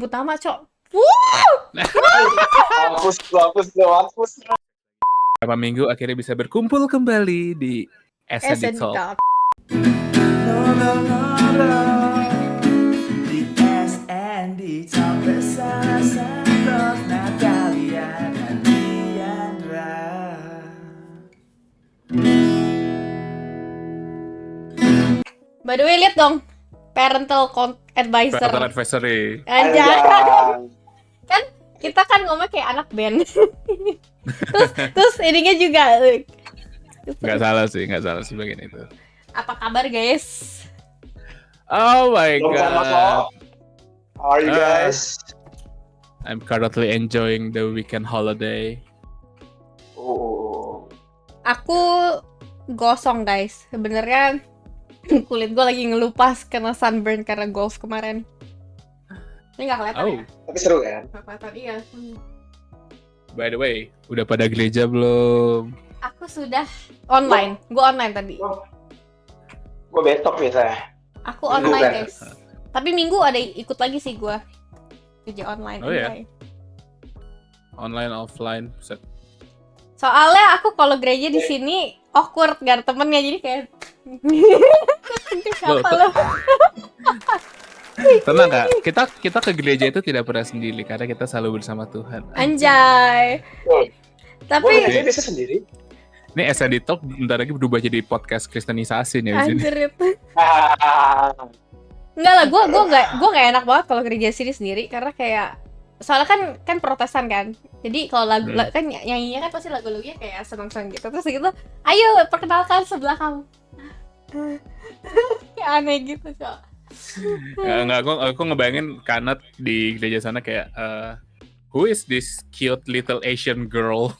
Utama, Cok. Wuh! Hapus. Beberapa minggu akhirnya bisa berkumpul kembali di SND Talk. Talk. Ngobrol-ngobrol di SND Talk bersama Santos, Natalia, dan Diandra. By the way, lihat dong. Parental Advisor. Parental Advisory. Anjay. Kan kita kan ngomong kayak anak band. terus ininya juga. Nggak salah sih bagian itu. Apa kabar, guys? Oh my god. How are you guys? I'm currently enjoying the weekend holiday. Oh. Aku gosong, guys. Sebenarnya kulit gue lagi ngelupas karena sunburn karena golf kemarin. Ini nggak kelihatan ya? Tapi seru kan? Nggak kelihatan, iya. By the way, udah pada gereja belum? Aku sudah online. Gue online tadi. Gue besok biasanya. Aku online, Bukan. guys. Tapi minggu ada ikut lagi sih gue. Kerja online. Oh, ya? anjay. Online, offline. Set. Soalnya aku kalau gereja di sini awkward, gak ada temennya, jadi kayak siapa lo? Tenang kak, kita ke gereja itu tidak pernah sendiri karena kita selalu bersama Tuhan. Anjay. Gue Tapi biasa sendiri. Ini SND Talk bentar lagi berubah jadi podcast kristenisasi nih di sini. anjir itu. Enggak lah, gue nggak enak banget kalau gereja sini sendiri karena kayak soalnya kan Protestan kan. Jadi kalau lagu kan nyanyinya kan pasti lagu-lagunya kayak seneng-seneng gitu. Terus gitu, ayo perkenalkan sebelah kamu. Kayak aneh gitu, Cok. Enggak, aku ngebayangin Kanat di gereja sana kayak who is this cute little Asian girl?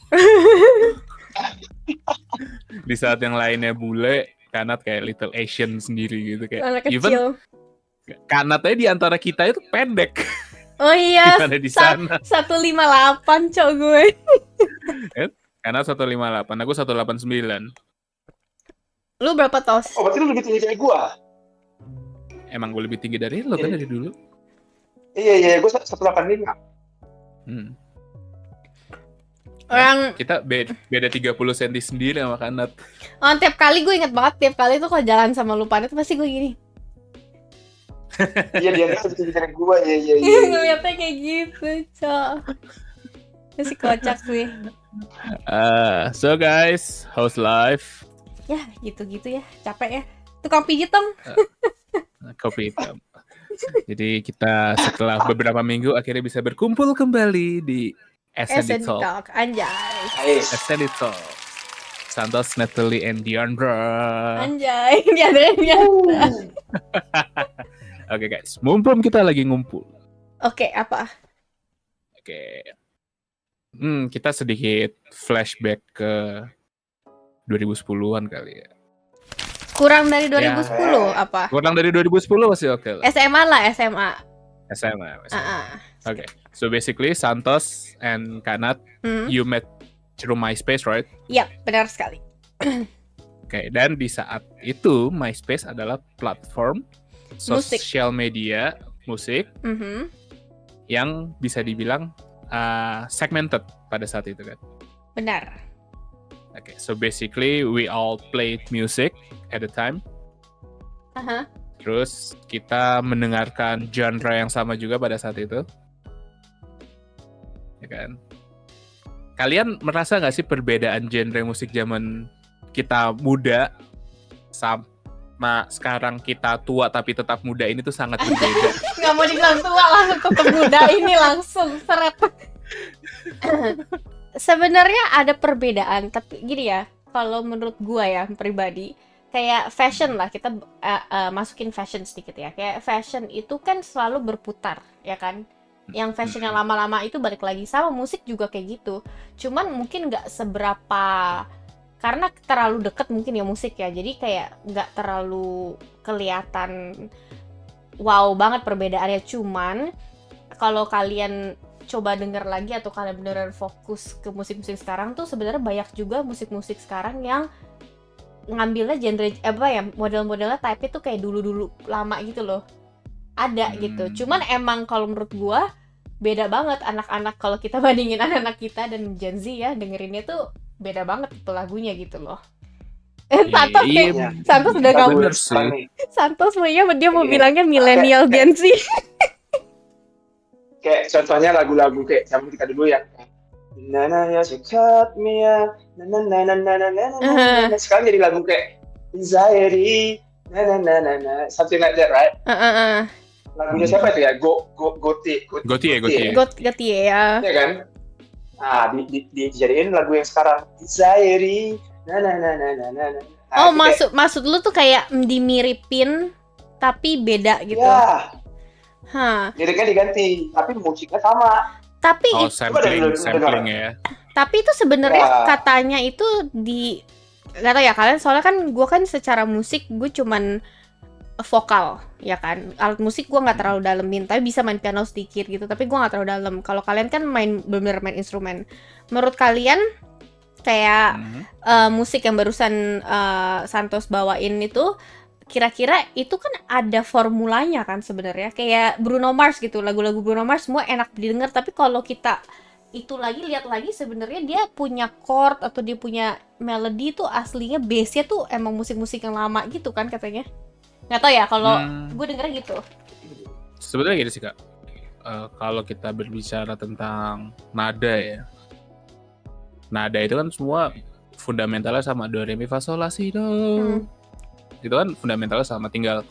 Di saat yang lainnya bule, Kanat kayak little Asian sendiri gitu kayak. Anak Even kecil. Kanatnya di antara kita itu pendek. Oh iya, Gimana di sana? 158, Cok, gue. Kanat 158, aku 189. Lu berapa tos? Oh, berarti lu lebih tinggi dari gue? Emang gue lebih tinggi dari lo kan dari dulu. Iya, gue 185. Orang Kita beda 30 cm sendiri sama Kanat. tiap kali gue inget banget, tiap kali tuh kalau jalan sama lu pada tuh pasti gue gini. Iya, dia lebih tinggi dari gue. Iya. Ngeliatnya kayak gitu, Cok. Masih kocak sih. So guys, how's life? Ya, gitu-gitu ya. Capek ya. Tukang pijit dong. Kopi hitam. Jadi kita setelah beberapa minggu akhirnya bisa berkumpul kembali di SND Talk. Talk. Anjay. Nice. SND Talk. Santos, Natalie, and Diandra. Anjay. Diandra. Oke guys, mumpung kita lagi ngumpul. Oke, apa? Oke. Kita sedikit flashback ke 2010-an kali ya. Kurang dari 2010 apa? Kurang dari 2010 masih oke lah. SMA lah, SMA. SMA. Ah. Okay. So basically Santos and Kanat, you met through MySpace, right? Iya, benar sekali. Okay. Dan di saat itu MySpace adalah platform Musik. sosial media musik Mhm. yang bisa dibilang segmented pada saat itu kan. Benar. Okay. So basically we all played music at the time. Aha. Terus kita mendengarkan genre yang sama juga pada saat itu. Ya kan? Kalian merasa nggak sih perbedaan genre musik zaman kita muda sama sekarang kita tua tapi tetap muda ini tuh sangat berbeda? Nggak mau dibilang tua, langsung tetap muda ini langsung seret. Sebenarnya ada perbedaan, tapi gini ya, kalau menurut gua ya pribadi, kayak fashion lah, kita masukin fashion sedikit ya. Kayak fashion itu kan selalu berputar, ya kan? Yang fashion yang lama-lama itu balik lagi, sama musik juga kayak gitu. Cuman mungkin nggak seberapa, karena terlalu deket mungkin ya musik ya, jadi kayak nggak terlalu kelihatan wow banget perbedaannya. Cuman kalau kalian coba denger lagi atau kalian beneran fokus ke musik-musik sekarang tuh sebenarnya banyak juga musik-musik sekarang yang ngambilnya genre apa ya, model-modelnya type itu kayak dulu-dulu lama gitu loh. ada gitu. Cuman emang kalau menurut gua beda banget anak-anak kalau kita bandingin anak-anak kita dan Gen Z ya, dengerinnya tuh beda banget itu lagunya gitu loh. Santos Iya, kayak Santos udah Lagu nggak bener yang sekarang sih. nih. Santos dia mau Iya. bilangnya millennial Gen Z. Kayak contohnya lagu-lagu kayak zaman kita dulu yang Nana ya cut me ya na na na na na na na na. Sekarang jadi lagu kayak anxiety na na na na na something like that, right? Lagunya siapa itu ya? Goti Gotie. Gotie ya. ya kan? Nah, dijadiin lagu yang sekarang anxiety na na na na na na. Nah, Oh, itu kayak, maksud lu tuh kayak dimiripin tapi beda gitu. ya, Hah. liriknya diganti, tapi musiknya sama. Tapi Oh, Coba deh, sampling ya. tapi itu sebenarnya Ya. katanya itu nggak tahu ya kalian, soalnya kan gue kan secara musik gue cuman vokal ya kan, alat musik gue nggak terlalu dalemin, tapi bisa main piano sedikit gitu, tapi gue nggak terlalu dalam. Kalau kalian kan bener-bener main instrumen, menurut kalian kayak musik yang barusan Santos bawain itu kira-kira itu kan ada formulanya kan sebenarnya, kayak Bruno Mars gitu, lagu-lagu Bruno Mars semua enak didengar, tapi kalau kita itu lagi lihat lagi sebenarnya dia punya chord atau dia punya melodi tuh aslinya base-nya tuh emang musik-musik yang lama gitu kan katanya. Nggak tahu ya kalau gue dengernya gitu. Sebenarnya gini sih Kak, kalau kita berbicara tentang nada ya, nada itu kan semua fundamentalnya sama, do re mi fa sol la si do. Itu kan fundamentalnya sama, tinggal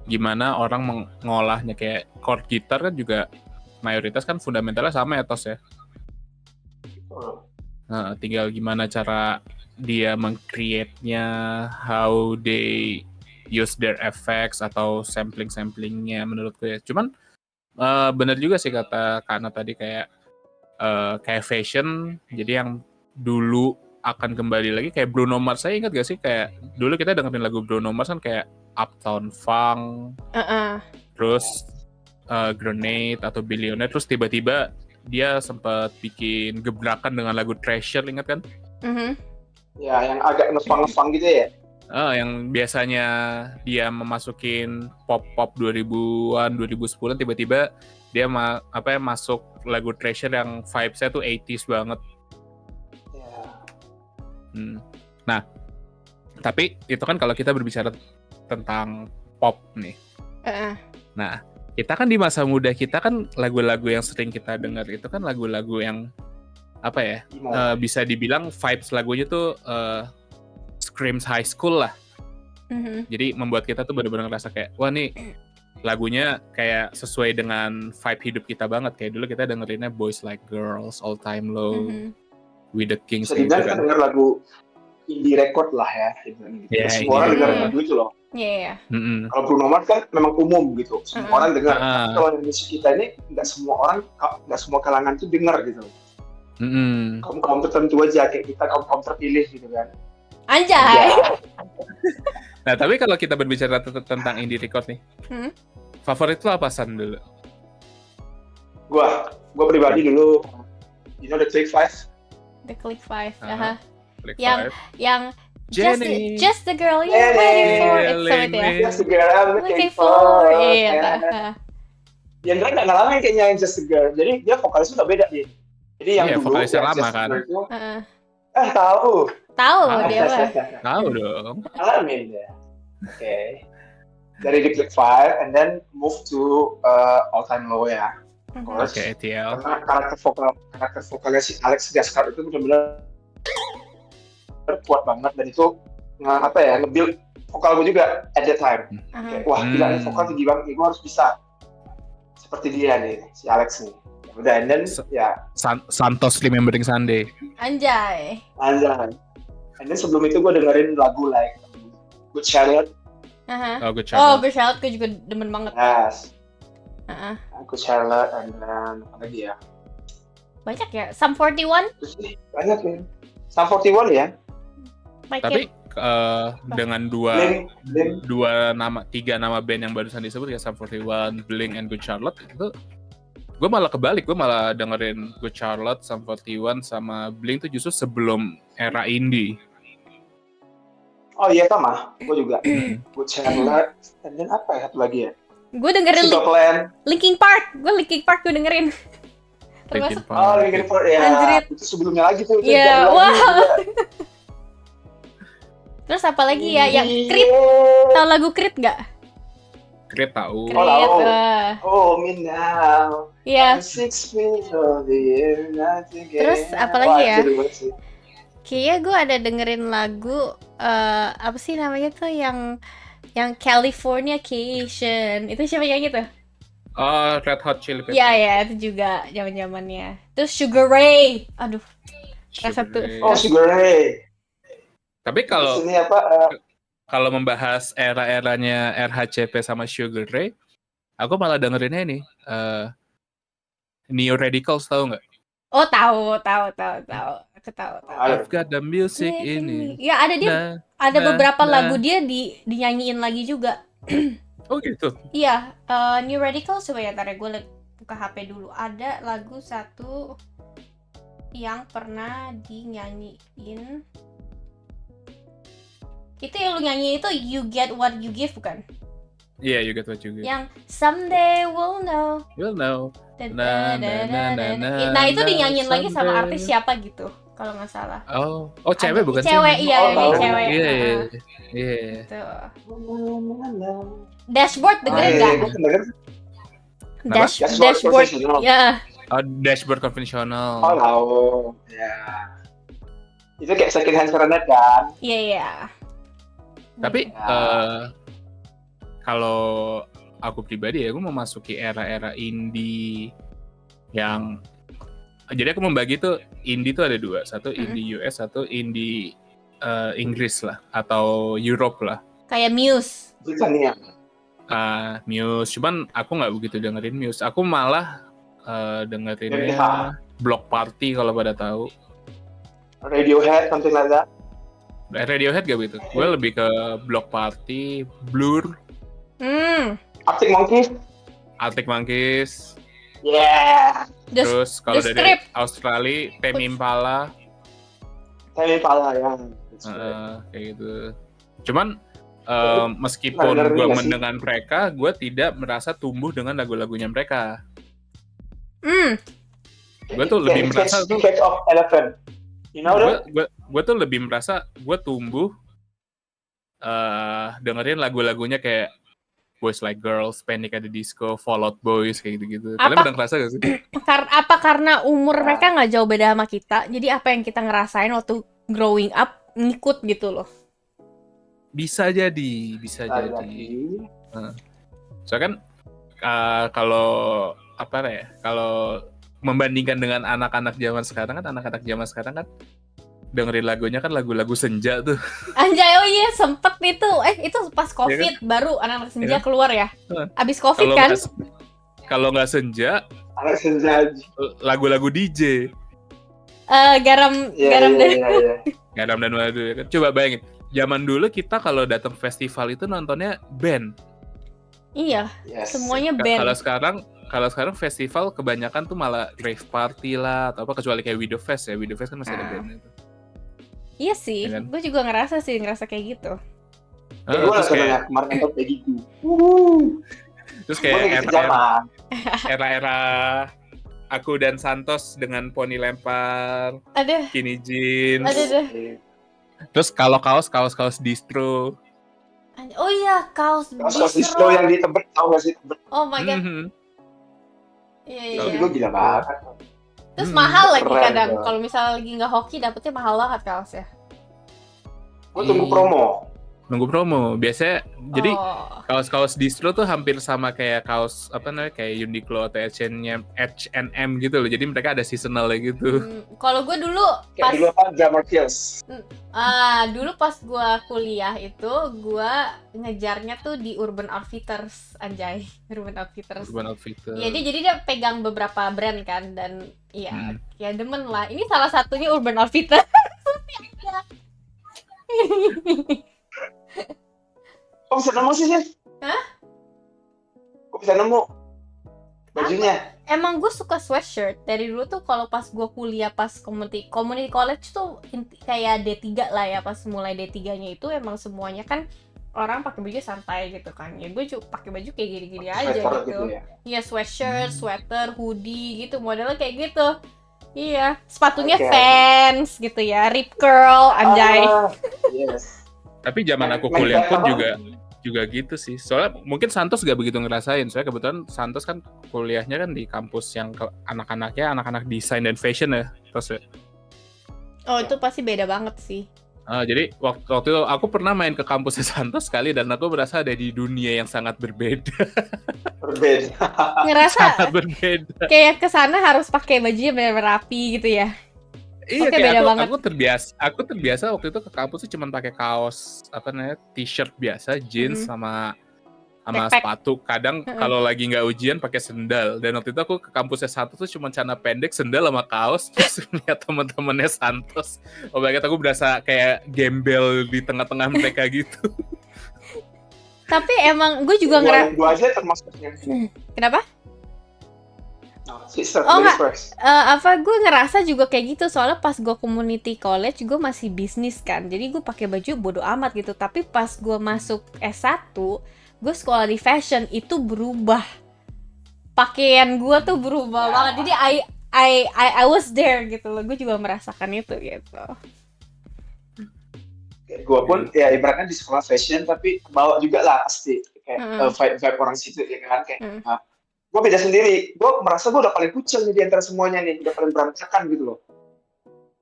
gimana orang mengolahnya. Kayak chord gitar kan juga mayoritas kan fundamentalnya sama ya Tos ya. Nah, tinggal gimana cara dia meng-create-nya, how they use their effects atau sampling-samplingnya menurutku ya. Cuman bener juga sih kata Kana tadi, kayak fashion, jadi yang dulu akan kembali lagi kayak Bruno Mars. Saya ingat gak sih kayak dulu kita dengerin lagu Bruno Mars kan kayak Uptown Funk, terus Grenade atau Billionaire, terus tiba-tiba dia sempat bikin gebrakan dengan lagu Treasure, ingat kan? Ya, yang agak ngefang-ngefang gitu ya. Yang biasanya dia memasukin pop 2000-an, 2010-an, tiba-tiba dia masuk lagu Treasure yang vibes-nya tuh 80s banget. Ya. Nah, tapi itu kan kalau kita berbicara tentang pop nih. Nah, kita kan di masa muda kita kan lagu-lagu yang sering kita dengar itu kan lagu-lagu yang apa ya? Bisa dibilang vibes lagunya tuh screams high school lah. Jadi membuat kita tuh benar-benar ngerasa kayak, wah nih lagunya kayak sesuai dengan vibe hidup kita banget. Kayak dulu kita dengerinnya Boys Like Girls, All Time Low, We The Kings Bisa gitu dibilang kan. kita denger lagu indie record lah ya. Yeah, semua orang indie dengar record. lagu itu loh. Iya. Kalau Bruno Mars kan memang umum gitu, semua orang dengar. Tapi kalau musik kita ini nggak semua kalangan tuh dengar gitu. Kaum tertentu aja, kayak kita kaum terpilih gitu kan. Anjay. Nah, tapi kalau kita berbicara tentang indie record nih, favorit lo apa San dulu? Gua pribadi dulu, you know the Click 5? The Click 5. Click Yang Jenny. just the girl you're waiting for. Itu sama itu ya. Just the girl I'm Looking for. Iya. Yang keren nggak ngalamin kayaknya yang Just the Girl. Jadi dia vokalisnya udah beda dia. Jadi yang dulu vokalisnya yang lama Just the kan. Girl itu, Tahu Tahu dia mah. Tahu dong. Ngalamin dia. Oke. Dari The Click 5 and then move to All Time Low ya. Oke, ETL. Karena karakter vokalnya si Alex Gaskar itu benar-benar kuat banget, dan itu nge-build vokal gue juga at that time. Kayak, wah gila nih vokal tinggi banget nih, gue harus bisa seperti dia nih, si Alex nih. Udah, and then Santos Remembering Sunday. Anjay. And then sebelum itu gue dengerin lagu like Good Charlotte. Oh, Good Oh, Charlotte. Good Charlotte gue juga demen banget. Yes. Good Charlotte, and then apa lagi ya? Banyak ya. Sum 41. Terus nih, banyak nih. Sum 41 ya. Tapi dengan tiga nama band yang barusan disebut ya, Sum 41, Blink, and Good Charlotte, itu gue malah kebalik. Gue malah dengerin Good Charlotte, Sum 41 sama Blink tuh justru sebelum era indie. Oh iya sama, gue juga. Good Charlotte, and then apa ya satu lagi ya? Gue dengerin Simple Plan. Linkin Park. Gue dengerin. Linkin Termasuk Oh, Park. Linkin Park ya. Anjrit. Itu sebelumnya lagi tuh. itu Iya, jadul lagi wah. juga. Terus apa lagi ya? Yang Creed. Tahu lagu Creed nggak? Creed tahu. Creed. tahu. eh. Oh, me now. Iya. I'm 6 feet of the air, nothing Terus can- apa lagi Wah, ya? jadul banget sih. Kayaknya gue ada dengerin lagu apa sih namanya tuh yang Californication. Itu siapa yang gitu? Oh, Red Hot Chili Peppers. Iya ya, itu juga zaman-zamannya. Terus Sugar Ray. Aduh, rasa tuh. Ray. Oh, Sugar Ray. Tapi Terus kalau ini apa? kalau membahas era-eranya RHCP sama Sugar Ray, aku malah dengerinnya ini. Neo Radicals tahu nggak? Oh, tahu. Aku tahu. I've got the music ini. Ya, ada dia. Nah, Ada nah, beberapa nah. lagu dia dinyanyiin lagi juga. Oh gitu. Iya, New Radicals coba ya, ntar ya, gue buka HP dulu. Ada lagu satu yang pernah dinyanyiin. Itu yang lu nyanyi itu You Get What You Give bukan? Iya, you get what you get. Yang Someday We'll Know. You'll know. Nah, itu dinyanyiin lagi sama artis siapa gitu, kalau nggak salah. Oh, cewek bukan sih? Cewek, iya, Oh, yang tahu. cewek. Iya, Heeh. iya. Tuh. Dashboard dengerin iya, nggak? gue denger. Kenapa? Dashboard, Professional. ya. Oh, Dashboard Conventional. Oh, tahu. Ya. Itu kayak second hand internet kan? Iya. Tapi Ya. kalau aku pribadi ya, aku memasuki era-era indie yang jadi aku membagi tuh indie tuh ada dua, satu indie US, satu indie Inggris lah atau Europe lah. Kayak Muse. Bukan ya. Muse, cuman aku nggak begitu dengerin Muse. Aku malah dengerinnya Block Party kalau pada tahu. Radiohead, something like that. Radiohead gak begitu. Gue lebih ke Block Party, Blur, Arctic Monkeys. Arctic Monkeys. Yeah. Terus kalau The dari Strip. Australia, Tame Impala, Tame Impala ya. kayak gitu. Cuman meskipun Dengerin gue nggak sih? mendengar mereka, gue tidak merasa tumbuh dengan lagu-lagunya mereka. Gue tuh lebih merasa tuh, Cage of Elephant. You know that? gue tuh lebih merasa gue tumbuh dengerin lagu-lagunya kayak Boys Like Girls, Panic at the Disco, Fall Out Boys, kayak gitu-gitu. Kalian Apa? pernah ngerasa gak sih? Apa karena umur mereka nggak jauh beda sama kita, jadi apa yang kita ngerasain waktu growing up ngikut gitu loh. Bisa jadi. Soalnya kan kalau kalau membandingkan dengan anak-anak zaman sekarang kan dengerin lagunya kan lagu-lagu senja tuh. Anjay, oh iya sempet itu pas COVID baru anak-anak senja keluar ya. Abis COVID kan? Kalau nggak senja, Anak senja. lagu-lagu DJ. Garam Garam dan Madu ya kan. Coba bayangin, zaman dulu kita kalau datang festival itu nontonnya band. Iya, Yes. semuanya band. Kalau sekarang festival kebanyakan tuh malah rave party lah atau apa, kecuali kayak Widow Fest ya. Widow Fest kan masih ada bandnya tuh. Iya sih, Iya kan? gue juga ngerasa kayak gitu. Gue Terus langsung kayak, nanya kemarin nonton kayak gitu. terus Gue kayak ngikutin zaman. era-era aku dan Santos dengan poni lempar, Aduh, skinny jeans. aduh. Terus kalau kaos distro. Oh iya, kaos Kaos distro yang di Tebet, tau gak sih Tebet? Oh my god. Mhm. Iya. Tapi gue gila banget. Terus mahal lagi keren kadang. tuh. Kalau misalnya lagi nggak hoki, dapetnya mahal banget kaosnya. Gue tunggu promo. Nunggu promo. Biasanya jadi Oh. kaos-kaos distro tuh hampir sama kayak kaos kayak Uniqlo atau H&M gitu loh. Jadi mereka ada seasonalnya gitu. Kalau gue dulu Kayak pas dulu apa? Glamour Kills. dulu pas gue kuliah itu gue ngejarnya tuh di Urban Outfitters, anjay. Urban Outfitters. Urban Outfitters. Iya, jadi dia pegang beberapa brand kan, dan ya demen lah. Ini salah satunya Urban Outfitters. Kok bisa nemu sih? Hah? Kok bisa nemu bajunya? Emang gue suka sweatshirt dari dulu tuh. Kalau pas gue kuliah pas community college tuh kayak D3 lah ya, pas mulai D3-nya itu emang semuanya kan orang pakai baju santai gitu kan. Ya gue juga pakai baju kayak gini-gini aja Sweater gitu. ya. Iya, sweatshirt, sweater, hoodie gitu, modelnya kayak gitu. Iya, sepatunya Oke. Vans gitu ya, Rip Curl, anjay. Yes. Tapi zaman aku Main kuliah pun apa? juga gitu sih. Soalnya mungkin Santos gak begitu ngerasain. Soalnya kebetulan Santos kan kuliahnya kan di kampus yang anak-anaknya anak-anak desain dan fashion ya. Terus ya. Oh, itu pasti beda banget sih. Jadi waktu itu aku pernah main ke kampusnya Santos sekali dan aku merasa ada di dunia yang sangat berbeda. Berbeda. Ngerasa Sangat berbeda. kayak kesana harus pakai bajunya benar-benar rapi gitu ya. Iya, Oke, kayak beda banget. aku terbiasa waktu itu ke kampus tuh cuma pakai kaos t-shirt biasa, jeans sama Backpack. sepatu. Kadang kalau lagi nggak ujian pakai sendal. Dan waktu itu aku ke kampusnya Santos tuh cuma celana pendek, sendal sama kaos. Terus lihat teman-temannya Santos. Oh my God, aku berasa kayak gembel di tengah-tengah mereka gitu. Tapi emang gue juga ngerasa. Gue aja termasuknya. Kenapa? Sister, Oh, ladies nggak. first. Gue ngerasa juga kayak gitu, soalnya pas gue community college gue masih bisnis kan, jadi gue pakai baju bodo amat gitu. Tapi pas gue masuk S1, gue sekolah di fashion, itu berubah, pakaian gue tuh berubah banget. Jadi I was there gitu loh, gue juga merasakan itu gitu. Gue pun ya ibaratnya di sekolah fashion tapi bawa juga lah pasti kayak vibe orang situ ya kan kayak gue beda sendiri. Gue merasa gue udah paling kucel nih di antara semuanya nih, udah paling berantakan gitu loh.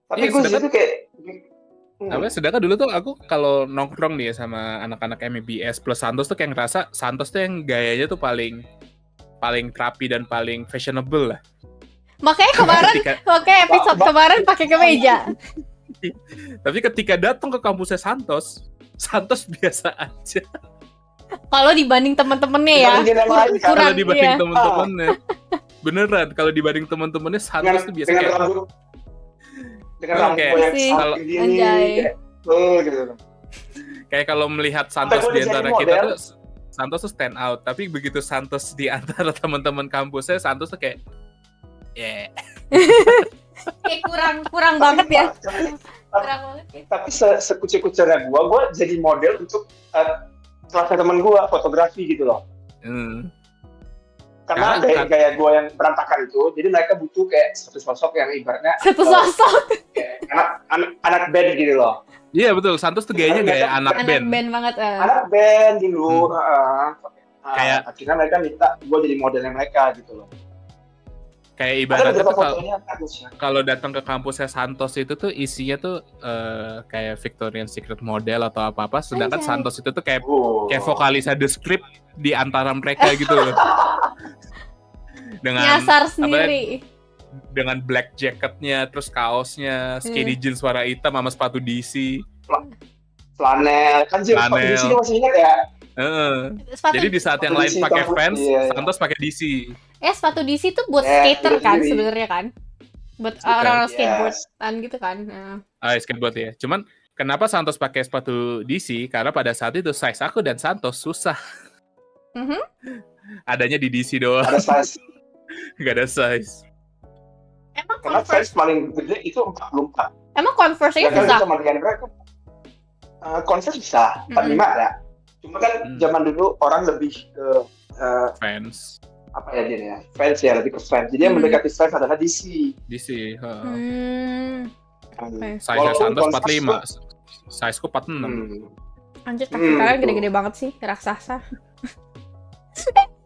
Tapi Iya, gue sedangkan- situ kayak Sedangkan dulu tuh aku kalau nongkrong nih sama anak-anak MBS plus Santos tuh kayak ngerasa Santos tuh yang gayanya tuh paling rapi dan paling fashionable lah. Makanya kemarin, episode kemarin pakai kemeja. Tapi ketika datang ke kampusnya Santos biasa aja. Kalau dibanding temen-temennya ya, Dibandingin yang lain, kan? kurang Kalau dibanding iya. teman-temannya, beneran kalau dibanding teman-temannya Santos tuh biasa dengan kayak rambut dengan Oh, rambut kayak yang sih, sangat gini anjay. gitu. kayak kalau melihat Santos Sampai di gua antara desain kita model. tuh Santos tuh stand out. Tapi begitu Santos di antara teman-teman kampusnya, Santos tuh kayak Kayak kurang banget ya. Kurang banget ya. Tapi sekucil-kucilnya gue jadi model untuk salah satu teman gue fotografi gitu loh. Karena gaya gue yang berantakan itu, jadi mereka butuh kayak satu sosok yang ibaratnya Satu sosok. kayak anak band gitu loh. Iya betul, Santos tuh gayanya gaya anak band. banget. Anak band dulu. Kayak- akhirnya mereka minta gue jadi modelnya mereka gitu loh. Kayak Ada ibaratnya beberapa tuh fotonya bagusnya. kalau datang ke kampusnya Santos itu tuh isinya tuh kayak Victoria's Secret model atau apa-apa, sedangkan Anjay. Santos itu tuh kayak Kayak vokalis The Script di antara mereka gitu loh. Dengan Nyasar sendiri. dengan black jacketnya, terus kaosnya, skinny jeans warna hitam sama sepatu DC. flanel. Kan sih Flanel. di sini masih ingat ya. Sepatu, Jadi di saat yang lain DC pakai kampus, Vans, iya. Santos pakai DC. sepatu DC tuh buat Ya, skater itu kan sendiri. sebenarnya kan? Buat Bukan. orang-orang Yes. skateboardan gitu kan. Nah. Skateboard ya. Cuman kenapa Santos pakai sepatu DC? Karena pada saat itu size aku dan Santos susah. Mhm. Adanya di DC doang, Ada size. nggak ada size. Emang Karena Converse, size paling gede itu 44. emang Converse aja Sedangkan susah. sama dengan mereka Converse bisa 45 ya. Cuma kan zaman dulu orang lebih ke Fans apa ya dia ya, fans ya, lebih ke fans. Jadi yang mendekati fans adalah DC. DC. Oke. Size Santos Converse 45, sizeku 46. Anjir, kaki kalian betul. gede-gede banget sih, raksasa.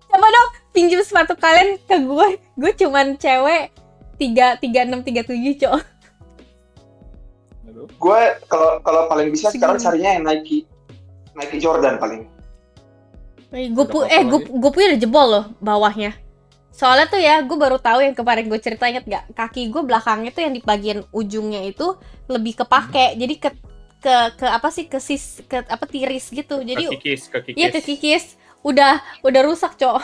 Coba dong pinjem sepatu kalian ke gue. Gue cuman cewek 36 37, Cok. Gue kalau paling bisa Segini. sekarang carinya yang Nike Jordan paling. Gue punya udah jebol loh bawahnya. Soalnya tuh ya, gue baru tahu yang kemarin gue cerita, inget gak? Kaki gue belakangnya tuh yang di bagian ujungnya itu lebih kepake. Jadi ke apa sih, ke tiris gitu. Jadi Ke kikis. iya, ke kikis. Udah rusak, Cok.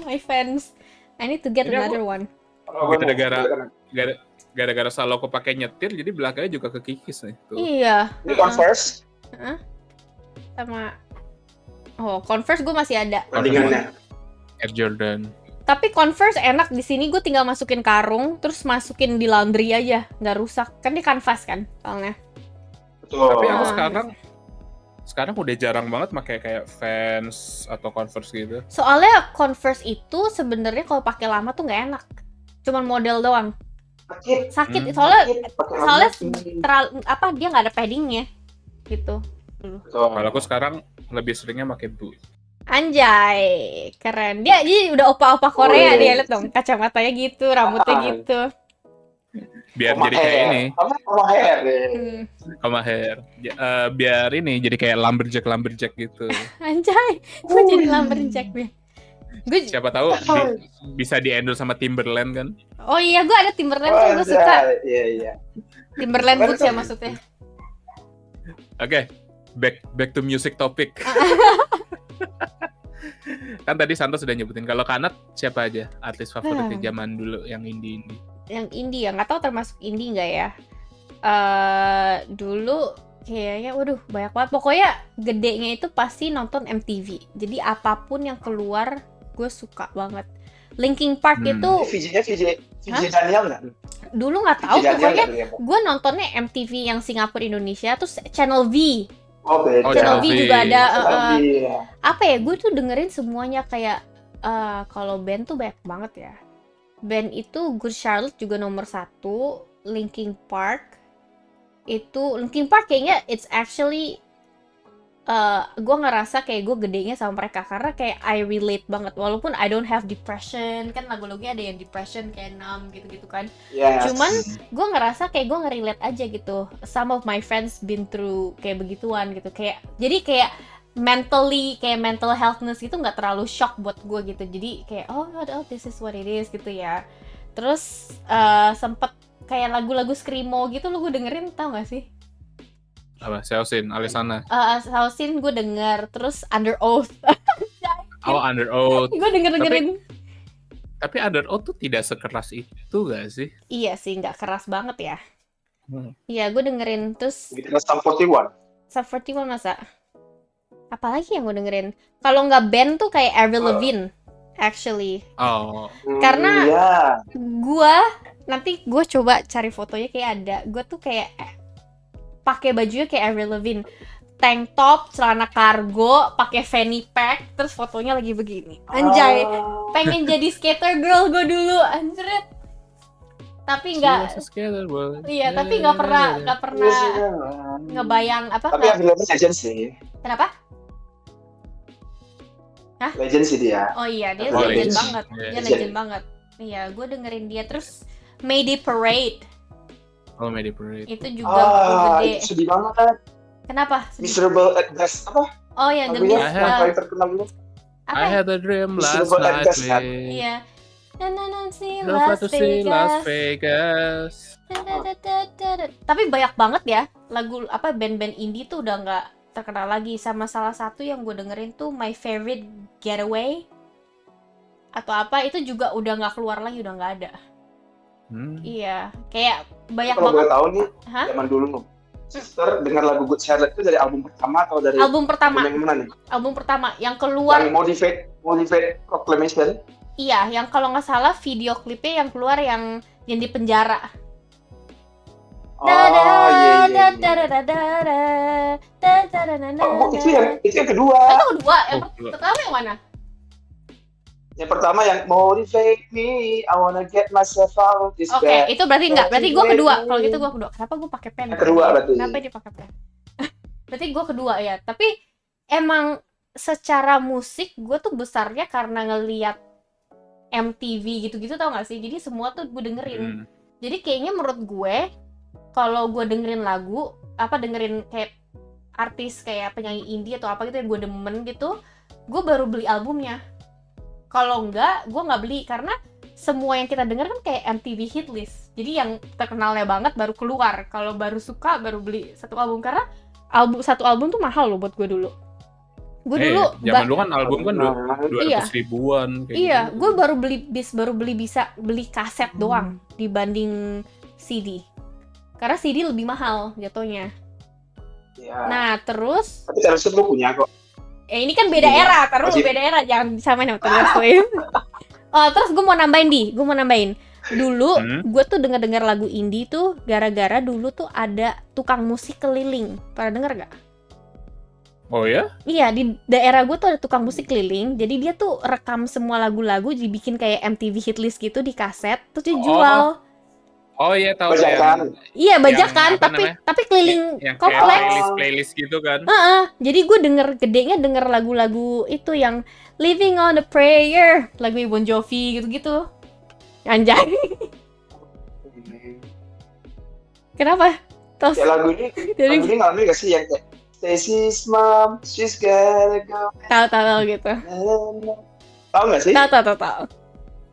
My fans. I need to get Ini another one. Gara-gara selalu aku pakai nyetir, jadi belakangnya juga ke kikis nih. Tuh. Iya. Ini Converse Sama Converse gue masih ada. bandingannya. Air Jordan. Tapi Converse enak di sini, gue tinggal masukin karung terus masukin di laundry aja, nggak rusak. Kan dia kanvas kan soalnya. Betul. Tapi aku Ah. sekarang sekarang udah jarang banget pakai kayak Vans atau Converse gitu. Soalnya Converse itu sebenarnya kalau pakai lama tuh nggak enak. Cuman model doang. Sakit. Soalnya dia nggak ada paddingnya gitu. Kalau aku sekarang lebih seringnya pakai boot. Anjay, keren. Dia jadi udah opa-opa Korea dia, lihat dong, kacamatanya gitu, rambutnya gitu. Biar jadi kayak ini. Sama hair. Biar ini jadi kayak lumberjack gitu. Anjay, gue jadi lumberjack nih. Siapa tahu bisa di-endorse sama Timberland kan? Oh iya, gue ada Timberland tuh, gue suka. Iya. Timberland boots ya maksudnya. Oke, back to music topic. Kan tadi Santo sudah nyebutin. Kalau Kanat siapa aja artis favoritnya zaman dulu yang indie? Yang indie ya, nggak tahu termasuk indie nggak ya. Dulu kayaknya, waduh banyak banget. Pokoknya gedenya itu pasti nonton MTV. Jadi apapun yang keluar, gue suka banget. Linkin Park itu. VJ Daniel nggak? Dulu nggak tahu, pokoknya gue nontonnya MTV yang Singapura Indonesia, terus Channel V. Channel V juga ada. Apa ya? Gue tuh dengerin semuanya kayak kalau band tuh banyak banget ya. Band itu Good Charlotte juga nomor 1, Linkin Park kayaknya it's actually gue ngerasa kayak gue gedenya sama mereka karena kayak I relate banget walaupun I don't have depression, kan lagu-lagunya ada yang depression kayak numb gitu-gitu kan. Cuman gue ngerasa kayak gue nge-relate aja gitu. Some of my friends been through kayak begituan gitu, kayak jadi kayak mentally kayak mental healthness gitu nggak terlalu shock buat gue gitu. Jadi kayak oh this is what it is gitu ya. Terus sempet kayak lagu-lagu screamo gitu lu gue dengerin, tau gak sih? Apa? Seosin, Alesana. Seosin gue denger, terus Under Oath. Under Oath. Gue dengerin. Tapi Under Oath tuh tidak sekeras itu gak sih? Iya sih, nggak keras banget ya. Iya, gue dengerin terus. Gitu Sum 41. Sum 41 masa? Apalagi yang gue dengerin? Kalau nggak band tuh kayak Avril Lavigne, actually. Karena nanti gue coba cari fotonya kayak ada. Gue tuh kayak pakai bajunya kayak Avril Lavigne, tank top, celana kargo, pakai fanny pack, terus fotonya lagi begini. Anjay, pengen jadi skater girl gue dulu, anjret. Tapi nggak, iya, tapi nggak pernah ngebayang apa. Tapi Avril Lavigne legend sih. Kenapa? Hah? Legend sih dia. Oh iya, dia legend banget. Dia legend banget. Iya, gue dengerin dia terus Mayday Parade. Mayday Parade. Itu juga gede. Itu sedih banget. Kenapa? Miserable at Best apa? Oh ya, The Mist. Yang paling terkenal dulu. I had a dream last night. Iya. Las Vegas. Tapi banyak banget ya lagu apa band-band indie tuh udah nggak terkenal lagi. Sama salah satu yang gue dengerin tuh My Favorite Getaway atau apa, itu juga udah nggak keluar lagi, udah nggak ada. Iya, kayak banyak banget. Kalau gue tahu nih, zaman dulu Sister dengar lagu Good Charlotte itu dari album pertama atau dari album pertama? Yang mana nih? Album pertama yang keluar. Yang Motivate Proclamation. Iya, yang kalau nggak salah video klipnya yang keluar yang di penjara. Itu yang kedua. Itu kedua, yang pertama yang mana? Yang pertama yang Motivate Me, I wanna get myself out this bed. Oke, itu berarti enggak. Berarti gue kedua. Kalau gitu gue kedua. Kenapa gue pakai pen? Yang kedua berarti. Kenapa dia pakai pen? Berarti gue kedua ya. Tapi emang secara musik gue tuh besarnya karena ngeliat MTV gitu-gitu, tau gak sih? Jadi semua tuh gue dengerin. Jadi kayaknya menurut gue kalau gue dengerin lagu, dengerin kayak artis kayak penyanyi indie atau apa gitu yang gue demen gitu, gue baru beli albumnya. Kalau enggak, gue nggak beli karena semua yang kita denger kan kayak MTV hit list. Jadi yang terkenalnya banget baru keluar. Kalau baru suka baru beli satu album, karena satu album tuh mahal loh buat gue dulu. Gue dulu zaman dulu kan album kan 200 ribuan. Iya, gue baru bisa beli kaset doang dibanding CD. Karena CD lebih mahal jatuhnya. Ya. Nah terus. Tapi harusnya gue punya kok. Ini kan beda era, beda era, jangan disamain sama Taylor Swift. Terus gue mau nambahin. Dulu gue tuh denger lagu indie tuh gara-gara dulu tuh ada tukang musik keliling. Pernah denger gak? Oh ya? Iya, di daerah gue tuh ada tukang musik keliling. Jadi dia tuh rekam semua lagu-lagu, dibikin kayak MTV hitlist gitu di kaset, terus dia jual. Oh iya tahu Bajakan. Iya, yang bajakan, apa tapi namanya? keliling Yang kayak kompleks. playlist gitu kan. Jadi gue gedenya denger lagu-lagu itu yang Living on a Prayer, lagu Bon Jovi gitu-gitu. Anjay. Kenapa? Terus Ya lagu ini ngalamin gak sih yang kayak Stacy's mom, she's gotta go. tahu gitu. Tahu gak sih? Tahu.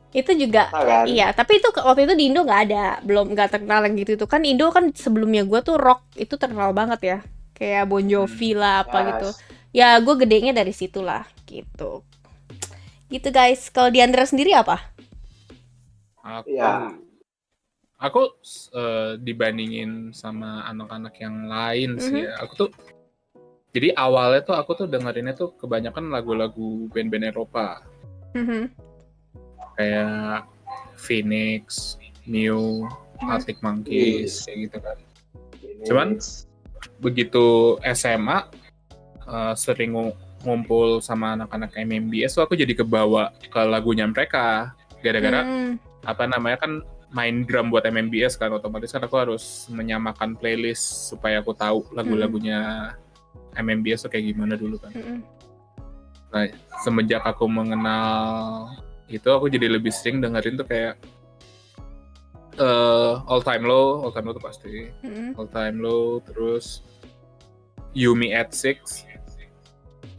Itu juga Tahu kan? iya, tapi itu waktu itu di Indo nggak ada, belum nggak terkenal yang gitu. Itu kan Indo kan sebelumnya gue tuh rock itu terkenal banget ya, kayak Bon Jovi lah apa gitu. Ya gue gedenya dari situ lah gitu. Gitu guys. Kalau Diandra sendiri apa? Aku dibandingin sama anak-anak yang lain sih ya. Aku tuh jadi awalnya tuh aku tuh dengerinnya tuh kebanyakan lagu-lagu band-band Eropa. Kayak Phoenix, Mew, Arctic Monkeys kayak gitu kan. Cuman begitu SMA sering ngumpul sama anak-anak MMBS, so aku jadi kebawa ke lagunya mereka. Gara-gara apa namanya kan main drum buat MMBS kan, otomatis kan aku harus menyamakan playlist supaya aku tahu lagu-lagunya MMBS tuh kayak gimana dulu kan. Nah, semenjak aku mengenal itu, aku jadi lebih sering dengerin tuh kayak All Time Low tuh pasti. All Time Low, terus You Me at Six,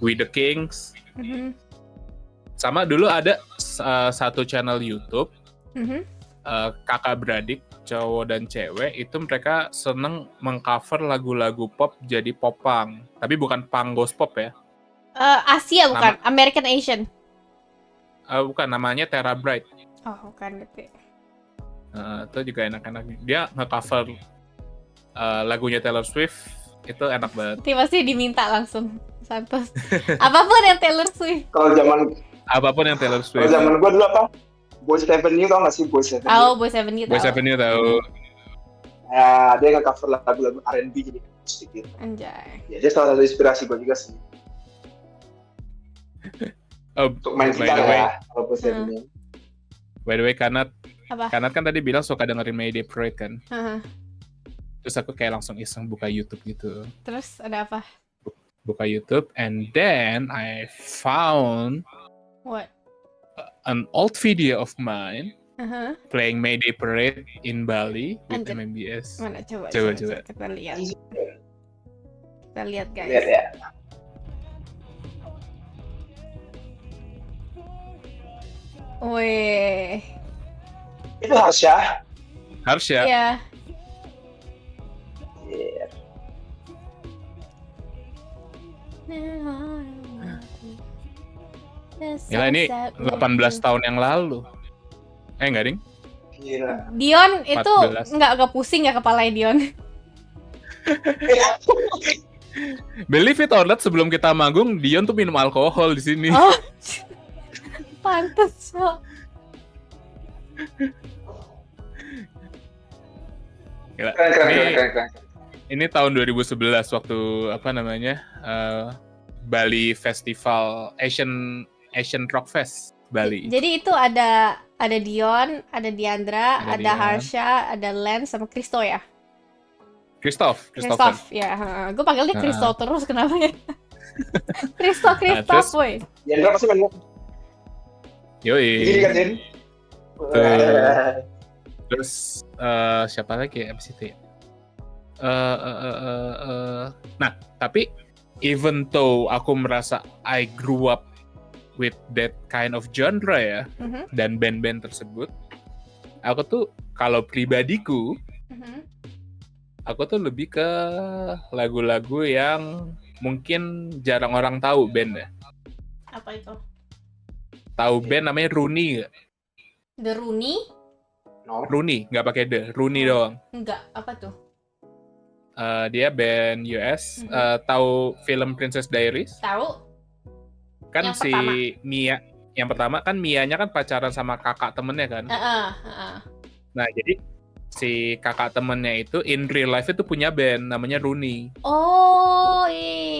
We the Kings. Sama dulu ada satu channel YouTube, kakak beradik, cowok dan cewek, itu mereka seneng mengcover lagu-lagu pop jadi pop punk. Tapi bukan punk ghost pop ya. Asia bukan? American Asian? Bukan, namanya Tera Bright. Oh, bukan berarti. Itu juga enak-enak. Dia nge-cover lagunya Taylor Swift, itu enak banget. Nanti pasti diminta langsung, Santos. Apapun yang Taylor Swift. Apapun yang Taylor Swift. Kalau zaman gue dulu apa? Boyz Avenue, tau gak sih Boyz Avenue? Oh, Boyz Avenue tahu. Boyz Avenue tahu. Ya, dia nge-cover lagu-lagu R&B jadi sedikit. Anjay. Ya, dia salah satu inspirasi gue juga sih. Untuk main gitar ya, kalau Boyz Avenue. By the way, Kanat Apa? kan tadi bilang suka dengerin Mayday Parade kan? Terus aku kayak langsung iseng buka YouTube gitu. Terus ada apa? Buka YouTube, and then I found What? an old video of mine playing Mayday Parade in Bali with MMBS. Mana coba. Kita lihat. Kita lihat guys. Lihat ya. Wih. Itu Harsha. Harsha. Iya. Gila, ini 18 tahun yang lalu. Enggak, Ding? Gila. Dion itu 14. nggak pusing ya kepalanya Dion? Believe it or not, sebelum kita manggung, Dion tuh minum alkohol di sini. Oh, pantes. Gila. Keren. Ini tahun 2011 waktu apa namanya Bali Festival Asian Rock Fest Bali. Jadi itu ada Dion, ada Diandra, Ada ada Dion. Harsha, ada Lance sama Christo ya. Christoph. Ya, gue panggilnya Christo terus, kenapa ya? Christo, terus- boy. Diandra pasti main Yoi. gini kan, Din? Terus siapa lagi ya abis itu ya? Nah, tapi even though aku merasa I grew up with that kind of genre ya, dan band-band tersebut, aku tuh kalau pribadiku, aku tuh lebih ke lagu-lagu yang mungkin jarang orang tahu band ya. Apa itu? Tahu band namanya Rooney nggak? The Rooney? No. Rooney, nggak pakai the, Rooney doang. Enggak, apa tuh? Dia band US. Tahu film Princess Diaries? Tahu? Kan Yang si pertama. Mia, yang pertama kan Mianya kan pacaran sama kakak temennya kan. Nah, jadi si kakak temennya itu in real life itu punya band namanya Rooney. Oh, iya.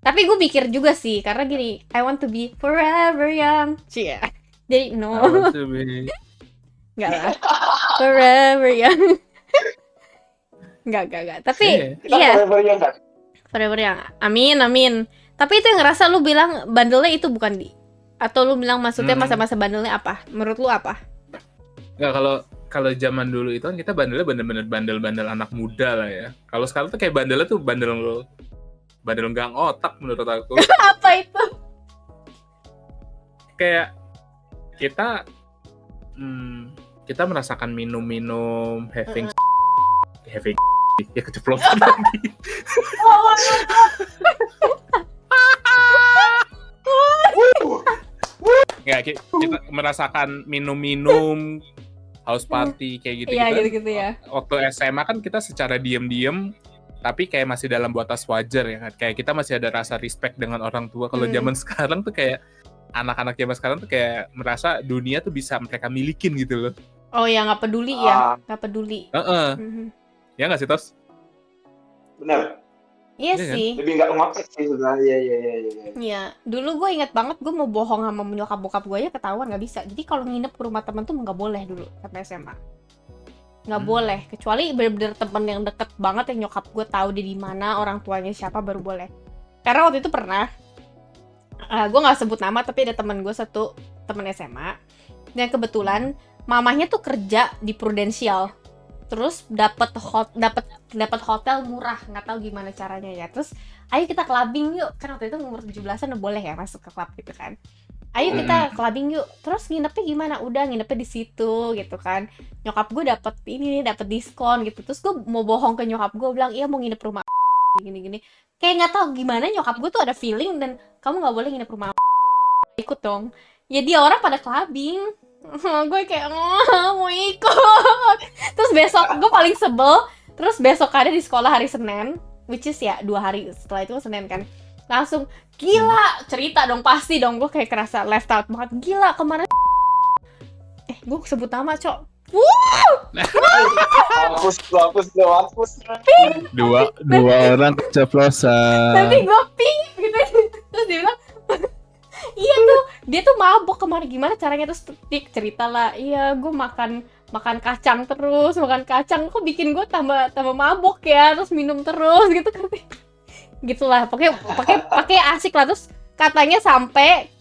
Tapi gue mikir juga sih, karena gini, I want to be forever young. Cie. Jadi no, I want to be- enggak lah. Forever young. Enggak. Tapi Kita iya, forever young kan? forever young. Amin. Tapi itu yang ngerasa lu bilang bandelnya itu bukan di. Atau lu bilang maksudnya masa-masa bandelnya apa? Menurut lu apa? Nggak, kalau zaman dulu itu kan kita bandelnya bener-bener bandel-bandel anak muda lah ya. Kalau sekarang tuh kayak bandelnya tuh bandel gang otak menurut aku. Apa itu? Kayak kita kita merasakan minum having ya keceplosan lagi. Nggak, kita merasakan minum house party kayak gitu. Iya, gitu-gitu ya. Waktu SMA kan kita secara diem-diem tapi kayak masih dalam batas wajar ya kan. Kayak kita masih ada rasa respect dengan orang tua. Kalau zaman sekarang tuh kayak anak-anak zaman sekarang tuh kayak merasa dunia tuh bisa mereka milikin gitu loh. Oh ya, nggak peduli ya, nggak peduli. Mhm. Ya nggak sih, Tos? Benar. Iya Iya kan? sih. Lebih nggak ngotek sih sebenarnya. Iya. Iya, dulu gue inget banget gue mau bohong sama nyokap bokap gue aja ketahuan nggak bisa. Jadi kalau nginep ke rumah temen tuh nggak boleh dulu sampai SMA. Nggak boleh, kecuali bener-bener temen yang deket banget yang nyokap gue tahu dia di mana, orang tuanya siapa baru boleh. Karena waktu itu pernah, gue nggak sebut nama tapi ada temen gue satu temen SMA, dan kebetulan mamahnya tuh kerja di Prudential. Terus dapat hotel murah, nggak tahu gimana caranya ya. Terus ayo kita clubbing yuk, kan waktu itu umur 17-an udah boleh ya masuk ke klub gitu kan. Ayo kita clubbing yuk. Terus nginepnya gimana? Udah nginepnya di situ gitu kan. Nyokap gue dapet diskon gitu. Terus gue mau bohong ke nyokap gue, bilang iya mau nginep rumah gini. Kayak nggak tahu gimana nyokap gue tuh ada feeling dan kamu nggak boleh nginep rumah ikut dong. Ya dia orang pada clubbing. Gue kayak mau ikut. Terus besok gue paling sebel. Terus besok ada di sekolah hari Senin, which is ya 2 hari setelah itu Senin kan. Langsung gila, cerita dong, pasti dong. Gue kayak kerasa left out banget. Gila, kemana gue sebut nama, Cok. Hapus. Dua orang keceplosan. Tapi gue ping gitu. Terus dia bilang iya tuh, dia tuh mabok kemarin, gimana caranya? Terus cerita lah, iya gue makan kacang terus, kok bikin gue tambah mabok ya, terus minum terus gitu kan. Gitulah, pakai asik lah. Terus katanya sampai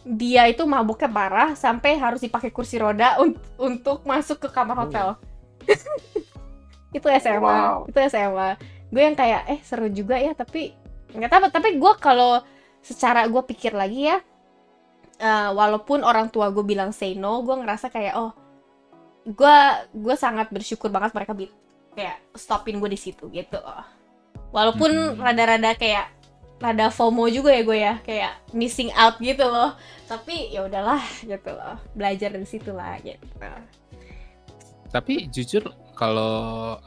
dia itu maboknya parah sampai harus dipakai kursi roda untuk masuk ke kamar hotel. Itu SMA. Wow. Itu SMA. Gue yang kayak seru juga ya, tapi nggak tahu, tapi gue kalau secara gue pikir lagi ya, walaupun orang tua gue bilang say no, gue ngerasa kayak gue sangat bersyukur banget mereka kayak stopin gue di situ gitu. Walaupun rada-rada kayak rada FOMO juga ya gue ya, kayak missing out gitu loh. Tapi ya udahlah gitu loh, belajar dari situ lah gitu. Tapi jujur kalau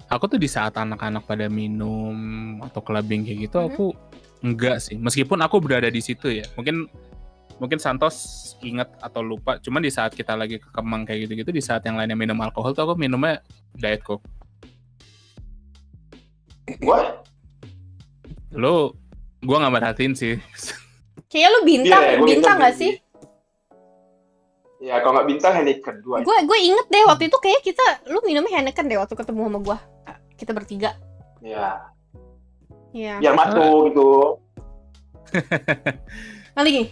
aku tuh di saat anak-anak pada minum atau clubbing kayak gitu, aku enggak sih. Meskipun aku berada di situ ya. Mungkin Santos ingat atau lupa. Cuman di saat kita lagi ke Kemang kayak gitu-gitu, di saat yang lainnya minum alkohol tuh aku minumnya Diet Coke. What? Gua nggak merhatiin sih. Kayak lu bintang nggak sih? Ya kalau nggak bintang Heineken 2. Gue inget deh waktu itu kayak lu minumnya Heineken deh waktu ketemu sama gue. Kita bertiga. Ya. Iya. Biar matu gitu. Nanti gini.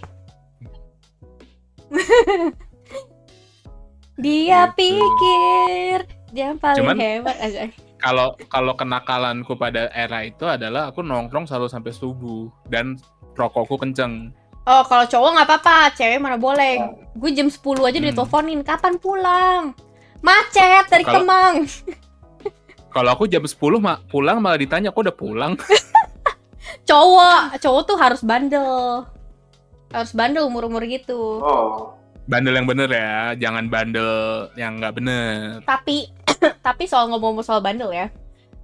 Dia pikir dia paling hebat aja. Kalau kenakalanku pada era itu adalah aku nongkrong selalu sampai subuh dan rokokku kenceng. Oh, kalau cowok nggak apa-apa, cewek mana boleh. Gue jam 10 aja diteleponin, kapan pulang? Macet dari Kemang. Kalau aku jam 10 pulang malah ditanya, kok udah pulang? Cowok tuh harus bandel. Harus bandel umur-umur gitu. Oh. Bandel yang bener ya, jangan bandel yang nggak bener. Tapi soal ngomong soal bandel ya,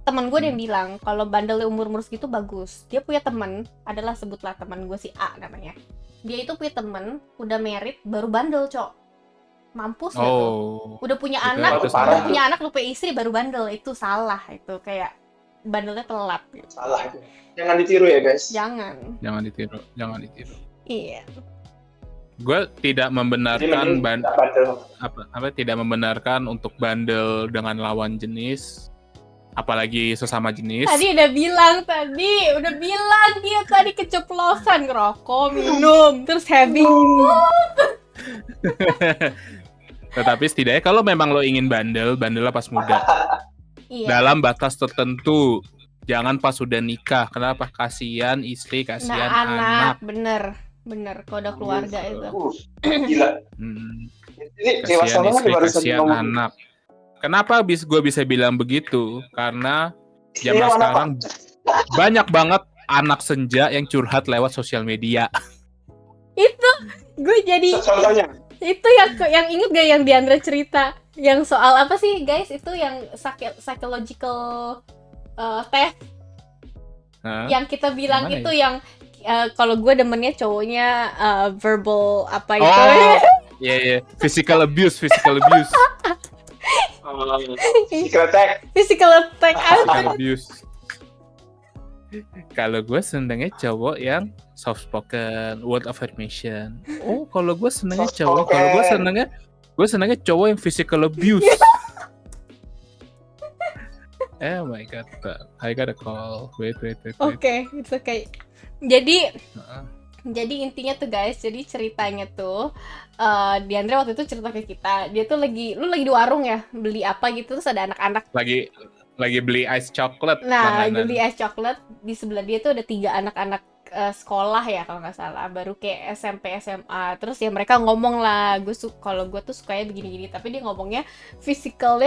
temen gue yang bilang kalau bandel umur-umur segitu bagus. Dia punya temen, sebutlah temen gue si A namanya. Dia itu punya temen, udah married, baru bandel, Cok. Mampus gak tuh? Udah punya anak, lupa istri, baru bandel. Itu salah, itu kayak bandelnya telat gitu. Salah itu. Jangan ditiru ya guys. Jangan. Jangan ditiru. Iya. Gue tidak Jadi membenarkan mending nggak bandel. tidak membenarkan untuk bandel dengan lawan jenis, apalagi sesama jenis. Tadi udah bilang dia tadi keceplosan ngerokok, minum, terus heavy. Tetapi setidaknya kalau memang lo ingin bandellah pas muda. Iya. Dalam batas tertentu. Jangan pas sudah nikah. Kenapa? Kasihan istri, kasihan anak. Bener kode keluarga itu. Gila. Ini dewasa Kasihan banget istri, nih barusan kasihan ngomong. anak. Kenapa gue bisa bilang begitu? Karena zaman Iya, sekarang banyak banget anak senja yang curhat lewat sosial media. Itu gue jadi Contohnya. itu yang inget gak yang Diandra cerita yang soal apa sih guys, itu yang psychological test Hah? yang kita bilang Yang mana itu yang kalau gue demennya cowoknya verbal apa itu. Oh, iya. Physical abuse. Physical attack. Physical attack Physical abuse. Kalau gue senengnya cowok yang soft spoken, word affirmation. Oh, kalau gue senengnya Soft cowok, kalau gue senengnya cowok yang physical abuse. Oh my god, I got a call. Wait. Oke, it's okay. Jadi Heeh. jadi intinya tuh guys, jadi ceritanya tuh Diandra waktu itu cerita ke kita, dia tuh lagi di warung ya, beli apa gitu, terus ada anak-anak. Lagi beli ice chocolate. Nah, langganan. beli es coklat, di sebelah dia tuh ada 3 anak-anak sekolah ya kalau nggak salah, baru kayak SMP SMA. Terus ya mereka ngomong lah, kalau gue tuh sukanya begini-gini, tapi dia ngomongnya physical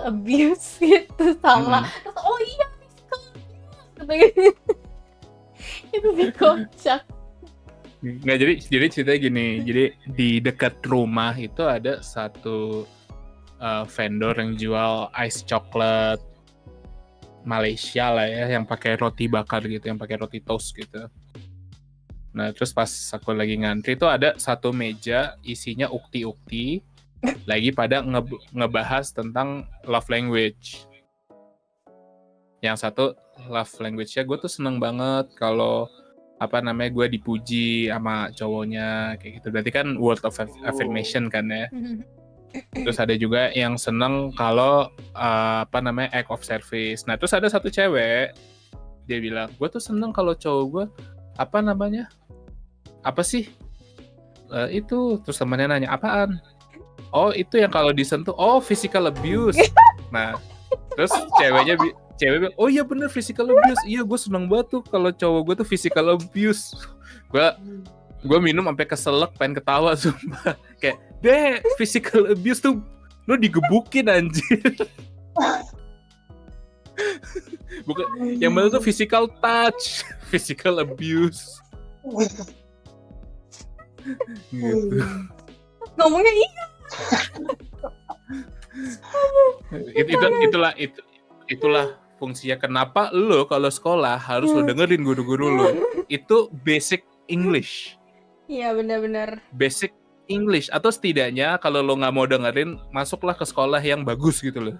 abuse gitu, salah. Terus oh iya physical abuse katanya. Itu kocak. Nggak, jadi ceritanya gini. Jadi di dekat rumah itu ada satu vendor yang jual ice chocolate Malaysia lah ya, yang pakai roti bakar gitu, yang pakai roti toast gitu. Nah, terus pas aku lagi ngantri tuh ada satu meja isinya ukti-ukti lagi pada ngebahas tentang love language. Yang satu love language-nya gue tuh seneng banget kalau gue dipuji sama cowoknya kayak gitu. Berarti kan word of affirmation kan ya. Terus ada juga yang seneng kalau act of service. Nah, terus ada satu cewek, dia bilang, gue tuh seneng kalau cowok gue apa sih itu. Terus temannya nanya, apaan? Oh, itu yang kalau disentuh, oh physical abuse. Nah, terus cewek bilang, oh iya bener physical abuse. Iya, gue seneng banget tuh kalau cowok gue tuh physical abuse. Gue minum sampai keselak, pengen ketawa sumpah. Kayak, deh, physical abuse tuh lo digebukin anjir. Bukan, yang bener tuh physical touch, physical abuse. Gitu. Ngomongnya iya. Itulah fungsinya kenapa lo kalau sekolah harus lo dengerin guru-guru lo. Itu basic English. Iya, benar-benar. Basic English, atau setidaknya kalau lo nggak mau dengerin, masuklah ke sekolah yang bagus gitu loh.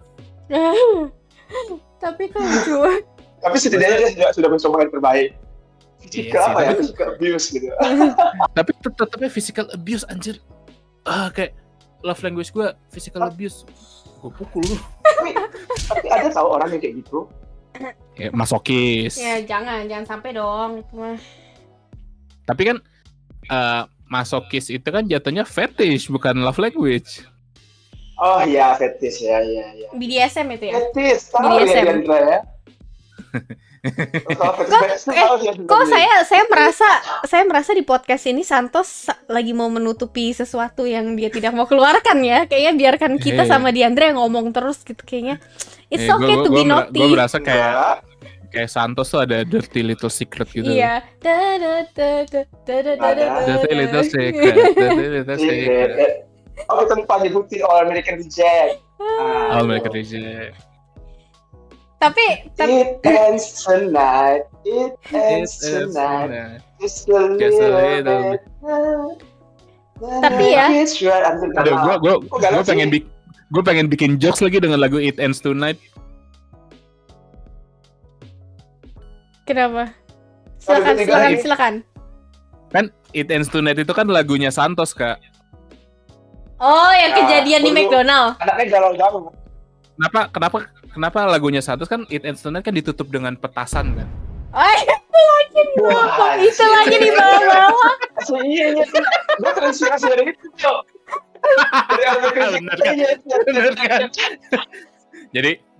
Tapi kan lucu. Tapi setidaknya dia sudah mencoba yang terbaik. Physical Iya apa sih, ya? Physical abuse gitu. Tapi tetapnya physical abuse anjir. Kayak love language gue physical abuse. Gue pukul lu. Tapi ada tahu orang yang kayak gitu. Ya, masokis. Ya jangan sampai dong itu mah. Tapi kan masokis itu kan jatuhnya fetish, bukan love language. Oh iya, fetish ya. BDSM itu ya. Fetish, tahu ya BDSM. Diandra ya. Kok saya merasa di podcast ini Santos lagi mau menutupi sesuatu yang dia tidak mau keluarkan ya. Kayaknya biarkan kita sama Diandra yang ngomong terus gitu kayaknya. It's okay to be naughty. Gue merasa kayak Santos tuh ada dirty little secret gitu. Iya. Dirty little secret. Oh, kita lupa nyebutin All American Reject. All American Reject. Tapi It ends tonight. Just a little bit. Tapi ya. Aduh, gue pengen bikin jokes lagi dengan lagu It Ends Tonight. Kenapa? Silakan, Tiga silakan, lagi. silakan. Kan It Ends Tonight itu kan lagunya Santos, Kak. Oh, yang Nah, kejadian di dulu- McDonald. Anaknya galau-galau. Kenapa lagunya Santos kan It Ends Tonight kan ditutup dengan petasan kan? Oh, itu lagi di bawah. Wah, Itu lagi di bawah-bawah. Iya. Gue terinspirasi dari itu, Cok. Dari album Bener kan? Bener kan?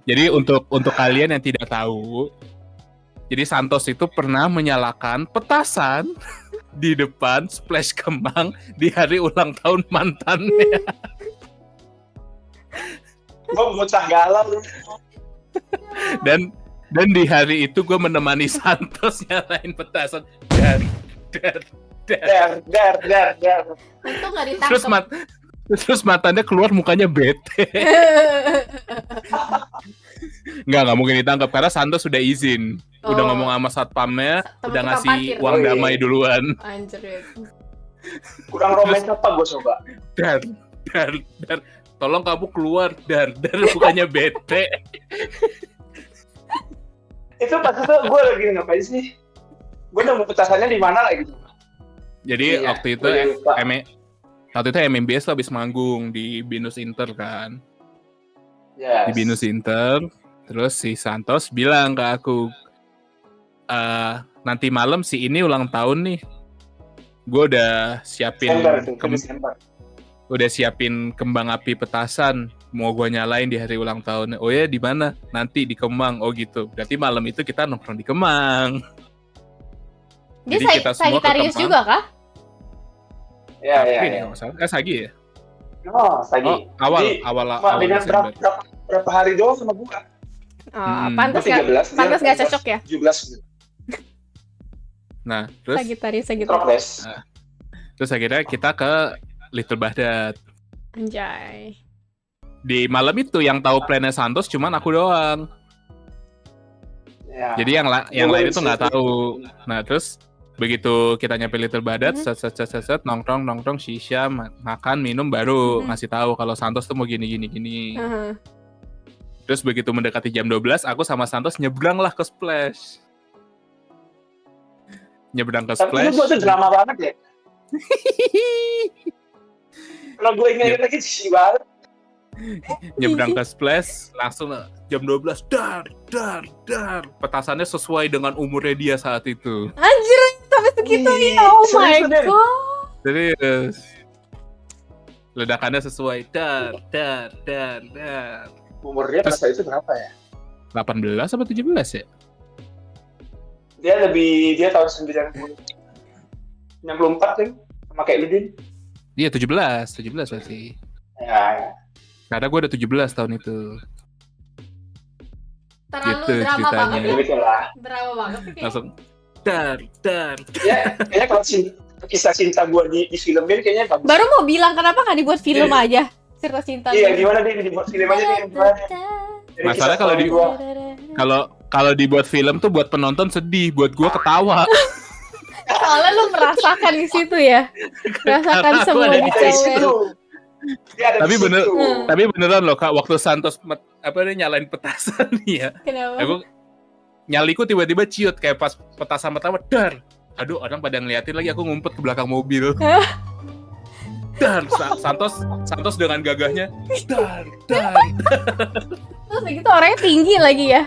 Jadi untuk kalian yang tidak tahu, jadi Santos itu pernah menyalakan petasan di depan Splash Kemang di hari ulang tahun mantannya. Gue bocah galau. Dan di hari itu gue menemani Santos nyalain petasan. Dar. Der. Itu nggak Terus ditangkap. terus matanya keluar, mukanya bete. Nggak mungkin ditangkap karena Santos sudah izin. Udah Oh. ngomong sama satpamnya, Sama udah tukang ngasih parkir. uang Oh, iya. damai duluan. Anjir. Kurang romantis apa gue coba? Dar. Tolong kamu keluar, dar, bukannya bete. Itu pas itu gue lagi ngapain sih? Gue nemu petasannya di mana lagi? Jadi Iya, waktu itu gua lupa. MMBS tuh habis manggung di Binus Inter kan. Yes. Di Binus Inter. Terus si Santos bilang ke aku, nanti malam si ini ulang tahun nih. Gue udah siapin Desember. udah siapin kembang api petasan, mau gue nyalain di hari ulang tahun. Oh ya, di mana? Nanti di Kemang. Oh gitu. Berarti malam itu kita nongkrong di Kemang. Dia Jadi kita semua ke Sagittarius Kemang. juga kah? Ya. Ini nggak salah. Sagi ya? Oh, lagi. Oh, awal Cuma beda Desember. berapa hari doang sama gue. Pantas Gue 13. pantas nggak cocok ya? 17. Nah, terus Sagittarius. Troples. akhirnya kita ke Little Baghdad. Anjay. Di malam itu yang tahu plannya Santos cuman aku doang. Ya. Jadi yang Gua lain di itu nggak situ. tahu. Nah, terus begitu kita nyampe Little Baghdad, Mhm. set nongkrong shisha, makan, minum, baru Mhm. ngasih tahu kalau Santos tuh mau gini. Heeh. Terus begitu mendekati jam 12, aku sama Santos nyebrang lah ke Splash. Nyebrang ke Tapi Splash. itu gue tuh drama banget ya. Kalau gue ingat lagi sih banget. Nyebrang ke Splash, langsung jam 12, dar. Petasannya sesuai dengan umurnya dia saat itu. Anjir, sampai segitunya. Oh my Serius, Den? god. Serius. Ledakannya sesuai, dar. Umurnya Terus- pas itu berapa ya? 18 apa 17 ya? Dia tahun 94 kan? Sama kayak lu, Din. Iya 17 pasti. Ya. Karena gue udah 17 tahun itu. Terlalu Gitu drama ceritanya. banget Ya ya. begitulah. Drama banget sih kayaknya. Langsung dar. Ya, kayaknya kalau kisah cinta gue di filmin kayaknya bagus. Baru mau bilang kenapa nggak dibuat film aja? Cerita cinta. Iya, gimana dia dibuat film aja nih? Gimana dia? Jadi Masalah kisah kalau story di- gua. Kalau dibuat film tuh buat penonton sedih, buat gue ketawa. Soalnya lu merasakan di situ ya. Merasakan Karena semua gua ada di di Dari cewek. situ. Dia ada Tapi di bener- situ. Tapi beneran loh Kak, waktu Santos nyalain petasan nih ya. Kenapa? Aku nyaliku tiba-tiba ciut kayak pas petasan pertama dar. Aduh, orang pada ngeliatin lagi, aku ngumpet ke belakang mobil. Dar, Santos dengan gagahnya dar. Terus gitu orangnya tinggi lagi ya.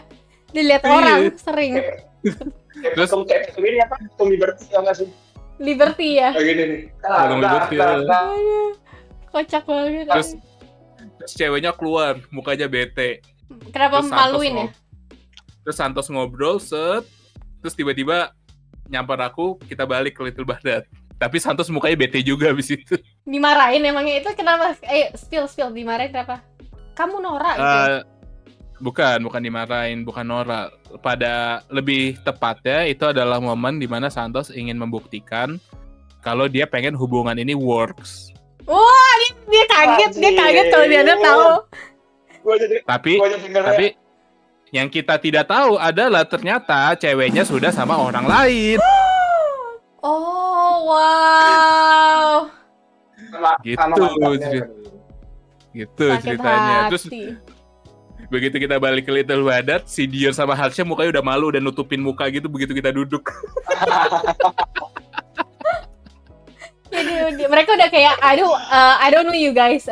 Dilihat Iya. orang sering. Terus kayak ini apa? Tom Liberty tau nggak sih? Liberty ya. Kayak gini nih. Tom Liberty, ya. Aduh, kocak banget. Terus ceweknya keluar, mukanya bete. Kenapa Terus Santos maluin ya? Terus Santos ngobrol, terus tiba-tiba nyamper aku, kita balik ke Little Baghdad. Tapi Santos mukanya bete juga abis itu. Dimarahin emangnya itu kenapa? Spill dimarahin kenapa? Kamu norak gitu. Bukan dimarahin, bukan norak. Pada lebih tepatnya itu adalah momen di mana Santos ingin membuktikan kalau dia pengen hubungan ini works. Dia kaget kalau dia ada tahu. Gue jadi Tapi yang kita tidak tahu adalah ternyata ceweknya sudah sama orang lain. Oh, wow. sama Gitu, mantannya. Gitu Sakit ceritanya. Terus hati. Begitu kita balik ke Little Badat, si Dior sama Harsha mukanya udah malu, udah nutupin muka gitu begitu kita duduk. Jadi mereka udah kayak I don't know you guys.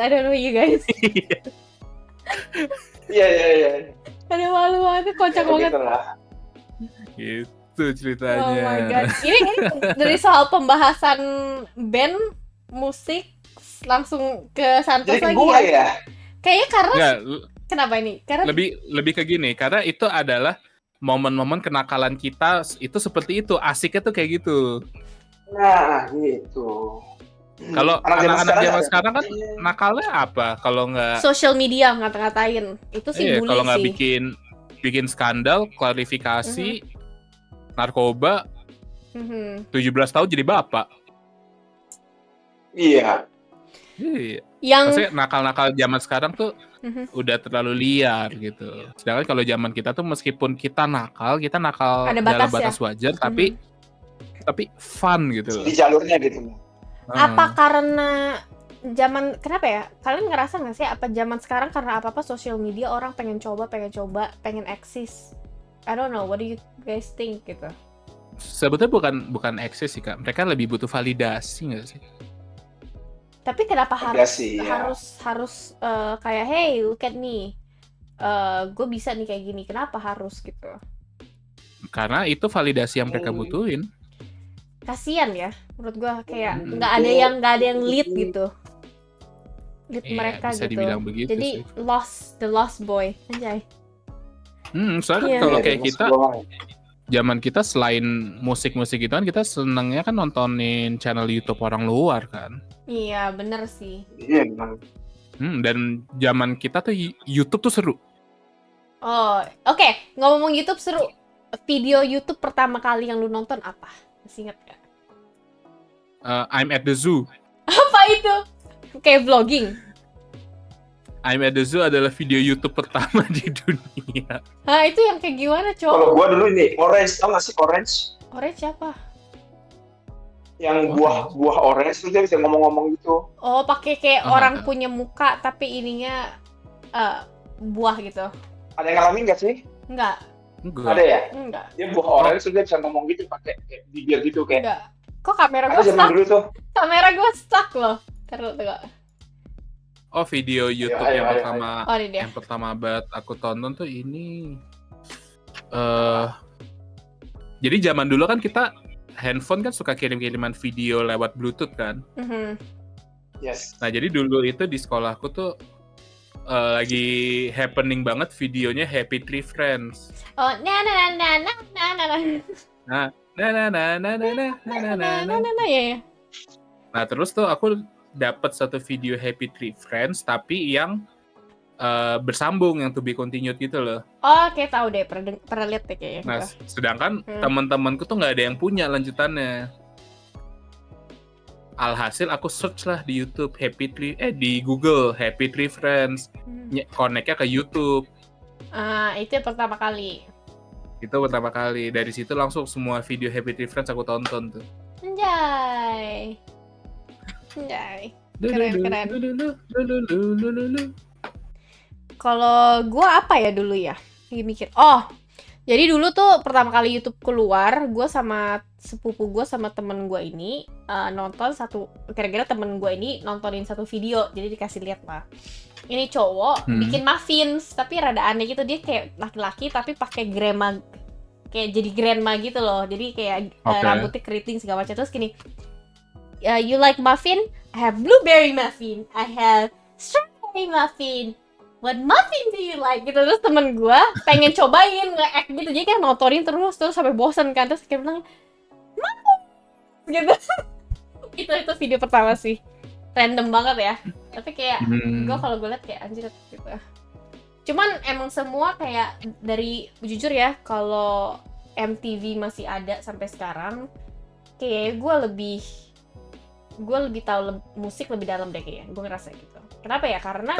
Iya. Aduh, malu banget, kocak banget. Begitulah. Gitu Oh ceritanya. my god. Ini dari soal pembahasan band musik langsung ke Santos Jadi lagi gue ya. ya. Kayaknya karena Enggak, kenapa ini? Karena lebih ke gini, karena itu adalah momen-momen kenakalan kita itu seperti itu, asiknya tuh kayak gitu. Nah, gitu. Kalau anak-anak zaman sekarang kan Iya. nakalnya apa? Kalau nggak social media ngata-ngatain itu sih bully kalau nggak sih. bikin skandal, klarifikasi, narkoba, 17 tahun jadi bapak. Iya. Iya. Yang Maksudnya nakal-nakal zaman sekarang tuh Mhm. udah terlalu liar gitu. Sedangkan kalau zaman kita tuh meskipun kita nakal Ada dalam batas batas wajar, tapi fun gitu loh. Di jalurnya gitu. apa karena kenapa ya? Kalian ngerasa nggak sih apa zaman sekarang karena apa-apa social media orang pengen coba, pengen eksis. I don't know, what do you guys think gitu? Sebetulnya bukan eksis sih Kak. Mereka lebih butuh validasi nggak sih? Tapi kenapa Validasi, ya. harus kayak hey look at me, gue bisa nih kayak gini, kenapa harus gitu? Karena itu validasi yang mereka butuhin. Kasian ya menurut gue, kayak Hmm. nggak ada yang lead gitu, lead Iya, mereka bisa gitu. dibilang begitu Jadi sih. the lost boy anjay. Soalnya Iya. kalau Iya, kayak di kita, sekolah. zaman kita selain musik-musik gitu kan, kita senengnya kan nontonin channel YouTube orang luar kan. Iya bener sih. Iya, memang. Dan zaman kita tuh YouTube tuh seru. Oh oke, ngomong YouTube seru, video YouTube pertama kali yang lu nonton apa? Masih inget gak? I'm at the zoo. Apa itu? Kayak vlogging? I'm at the zoo adalah video YouTube pertama di dunia. Hah, itu yang kayak gimana Kalau cowok? gua dulu ini orange, tau gak sih orange? Orange siapa? Yang buah orange terus dia bisa ngomong-ngomong gitu. Oh, pakai kayak Ah. orang punya muka tapi ininya buah gitu. Ada yang ngalamin gak sih? Enggak. Ada ya? Enggak. Dia buah orange terus dia bisa ngomong gitu pakai kayak bibir gitu kayak. Enggak. Kok kamera Ada gue zaman stuck? dulu tuh. Kamera gue stuck loh. Terus tengok. Oh, video YouTube Ayo, yang ayo, pertama Oh, ini dia. yang pertama banget aku tonton tuh ini. Jadi zaman dulu kan kita handphone kan suka kirim-kiriman video lewat Bluetooth kan. Mhm. Yes. Nah, jadi dulu itu di sekolahku tuh lagi happening banget videonya Happy Tree Friends. Oh, na na na na na na na. Nah, Nah, ya. Nah, terus tuh aku dapat satu video Happy Tree Friends tapi yang bersambung, yang to be continued gitu loh. Oh, kayak tahu deh, pernah lihat deh kayaknya. Nah, sedangkan Hmm. teman-temanku tuh nggak ada yang punya lanjutannya. Alhasil aku search lah di YouTube di Google Happy Tree Friends, connect-nya ke YouTube. Itu yang pertama kali. Itu pertama kali. Dari situ langsung semua video Happy Tree Friends aku tonton tuh. Anjay. Keren. Kalau gua apa ya dulu ya? Lagi mikir. Oh, jadi dulu tuh pertama kali YouTube keluar, gue sama sepupu gue sama temen gue ini nonton kira-kira temen gue ini nontonin satu video, jadi dikasih lihat lah. Ini cowok bikin muffins, tapi rada aneh gitu, dia kayak laki-laki tapi pakai kayak jadi grandma gitu loh, jadi kayak rambutnya keriting segala macam. Terus gini, you like muffin? I have blueberry muffin, I have strawberry muffin. What muffin do you like? Gitu. Terus temen gue pengen cobain nge-act gitu, jadi kayak nontonin terus sampai bosen kan. Terus kayak bilang muffin gitu. itu video pertama sih, random banget ya, tapi kayak kalau gue liat kayak anjir gitu. Cuman emang semua kayak dari jujur ya, kalau MTV masih ada sampai sekarang, kayak gue lebih tahu musik lebih dalam deh kayaknya, gue ngerasa gitu. Kenapa ya? Karena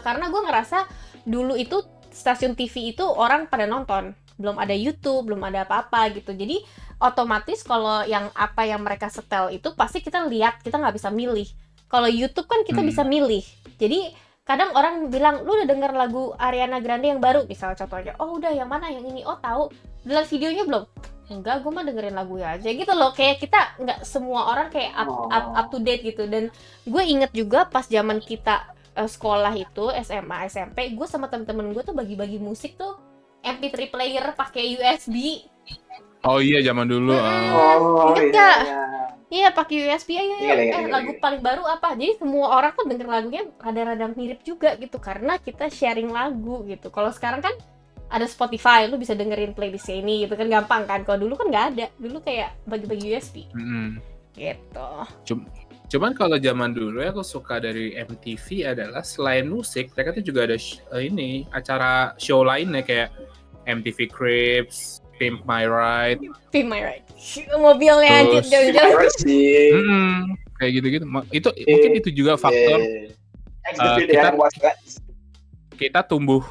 karena gue ngerasa dulu itu stasiun TV itu orang pada nonton, belum ada YouTube, belum ada apa-apa gitu. Jadi otomatis kalau yang apa yang mereka setel itu pasti kita lihat, kita nggak bisa milih. Kalau YouTube kan kita bisa milih. Jadi kadang orang bilang, lu udah denger lagu Ariana Grande yang baru, misalnya contohnya, oh udah yang mana yang ini, oh tahu, udah liat videonya belum? Enggak, gue mah dengerin lagunya aja gitu loh. Kayak kita nggak semua orang kayak up to date gitu. Dan gue inget juga pas zaman kita sekolah itu SMA SMP, gue sama temen-temen gue tuh bagi-bagi musik tuh MP3 player pakai USB. Oh iya zaman dulu. Oh, Ingat iya, nggak? iya. Iya pakai USB aja. Ingat. Lagu paling baru apa? Jadi semua orang tuh denger lagunya rada-rada mirip juga gitu karena kita sharing lagu gitu. Kalau sekarang kan ada Spotify, lu bisa dengerin playlistnya ini gitu kan, gampang kan. Kalau dulu kan nggak ada. Dulu kayak bagi-bagi USB gitu. Cuman kalau zaman dulu ya aku suka dari MTV adalah selain musik, mereka tuh juga ada ini acara show lainnya kayak MTV Cribs, Pimp My Ride, Pimp My Ride. Mobilnya Terus- jalan-jalan. kayak gitu-gitu. Itu mungkin itu juga faktor kita tumbuh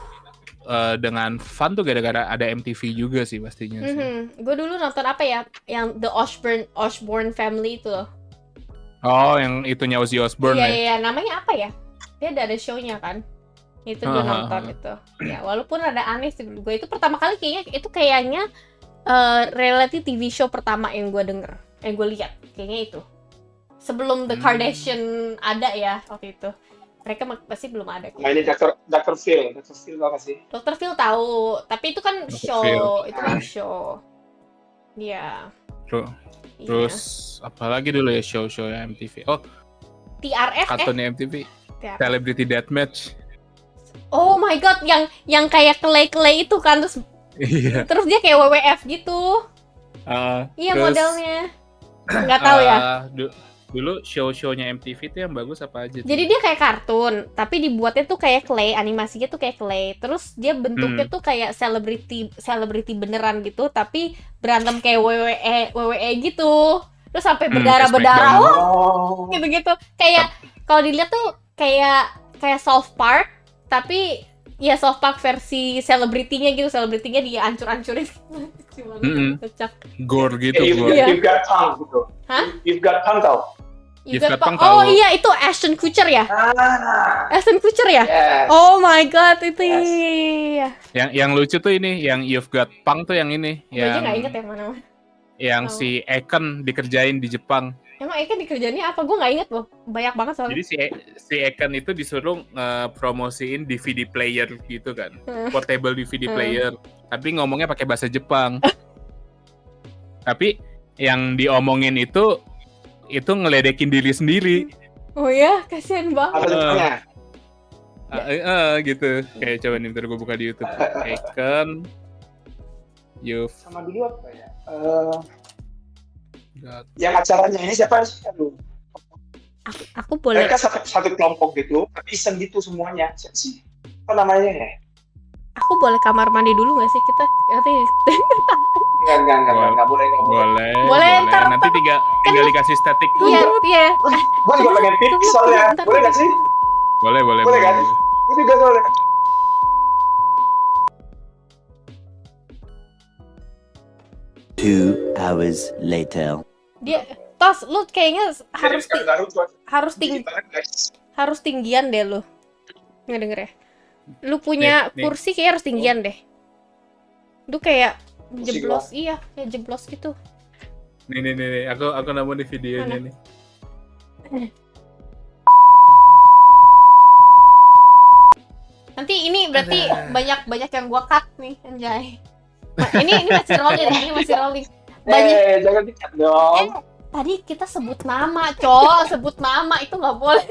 dengan fun tuh gara-gara ada MTV juga sih pastinya sih. Gue dulu nonton apa ya? Yang The Osbourne Family itu loh. Oh, yang itunya Ozzy Osbourne ya. Iya, namanya apa ya? Dia ada show-nya kan. Itu gue nonton itu. Ya, walaupun ada aneh sih gue itu pertama kali kayaknya reality TV show pertama yang gue denger, yang gue lihat kayaknya itu. Sebelum The Kardashian ada ya waktu itu. Mereka pasti belum ada. Nah, ini Dr. Phil apa sih? Dr. Phil tahu, tapi itu kan Dr. show, Phil. itu kan show. Iya. Terus apalagi dulu ya show-show MTV. Oh, TRF kartunnya MTV. TRF. Celebrity Deathmatch. Oh my god, yang kayak clay itu kan Iya. terus dia kayak WWF gitu. Iya Terus, modelnya. Nggak tahu ya. Dulu show-shownya MTV itu yang bagus apa aja tuh? Jadi dia kayak kartun, tapi dibuatnya tuh kayak clay, animasinya tuh kayak clay. Terus dia bentuknya tuh kayak selebriti beneran gitu, tapi berantem kayak WWE gitu. Terus sampai berdarah-berdarah, gitu-gitu. Kayak kalau dilihat tuh kayak South Park, tapi ya South Park versi selebritinya gitu, selebritinya dia hancur-hancurin. Gore gitu. You've got punk gitu. Hah? You've got punk tau? You've Got Punk Oh tahu. iya, itu Ashton Kutcher ya? Ashton Kutcher ya? Yes. Oh my god, itu Yes. iya. Yang lucu tuh ini, yang You've Got Punk tuh yang ini, Gue aja yang nggak inget yang mana. yang si Eken dikerjain di Jepang. Emang Eken dikerjainnya apa? Gue nggak inget loh. Banyak banget soalnya. Jadi si Eken itu disuruh promosiin DVD player gitu kan, portable DVD player, tapi ngomongnya pakai bahasa Jepang. Tapi yang diomongin itu ngeledekin diri sendiri. Oh ya, kasihan banget. Apa Jepangnya? Gitu. Kayak coba nih, ntar gue buka di YouTube. Eken, you've Sama dulu apa ya? got. Yang acaranya ini siapa sih? Aduh. Aku boleh. Mereka satu kelompok gitu, tapi iseng gitu semuanya. Siapa sih? Apa namanya ya? Aku boleh kamar mandi dulu nggak sih kita? Nanti Enggak boleh. Boleh, ntar- Nanti tinggal dikasih statik. iya. Gue juga pengen tips soalnya. Boleh nggak sih? Boleh. Boleh kan? Gue juga soalnya. Two hours later. Dia Tos, lu kayaknya harus tinggian deh lu. Nggak denger ya? Lu punya Nih. kursi kayak harus tinggian deh. Lu kayak Kursi jeblos, iya, kayak jeblos gitu. Nih, aku nemu di videonya Mana? nih. Nanti ini berarti banyak yang gua cut nih, anjay. Ini masih rolling. Banyak. Jangan dikat dong. Tadi kita sebut nama, sebut nama itu nggak boleh.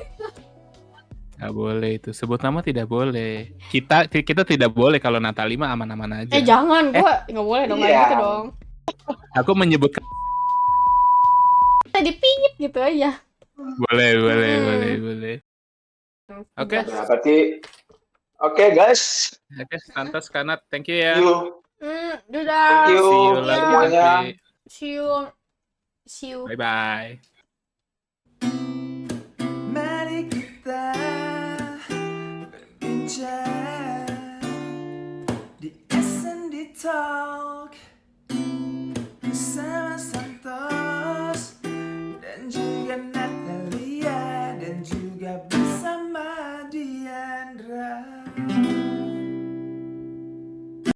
Nggak boleh itu, sebut nama tidak boleh. Kita tidak boleh, kalau Natali mah aman-aman aja. Jangan, gua nggak boleh dong, kayak Iya. gitu dong. Aku menyebutkan Kita dipingit gitu aja. boleh. Oke. Nah, berarti oke guys. Oke, Santos Kanat, thank you ya. Dadah. Thank you. See you lagi semuanya. nanti. See you. Bye bye.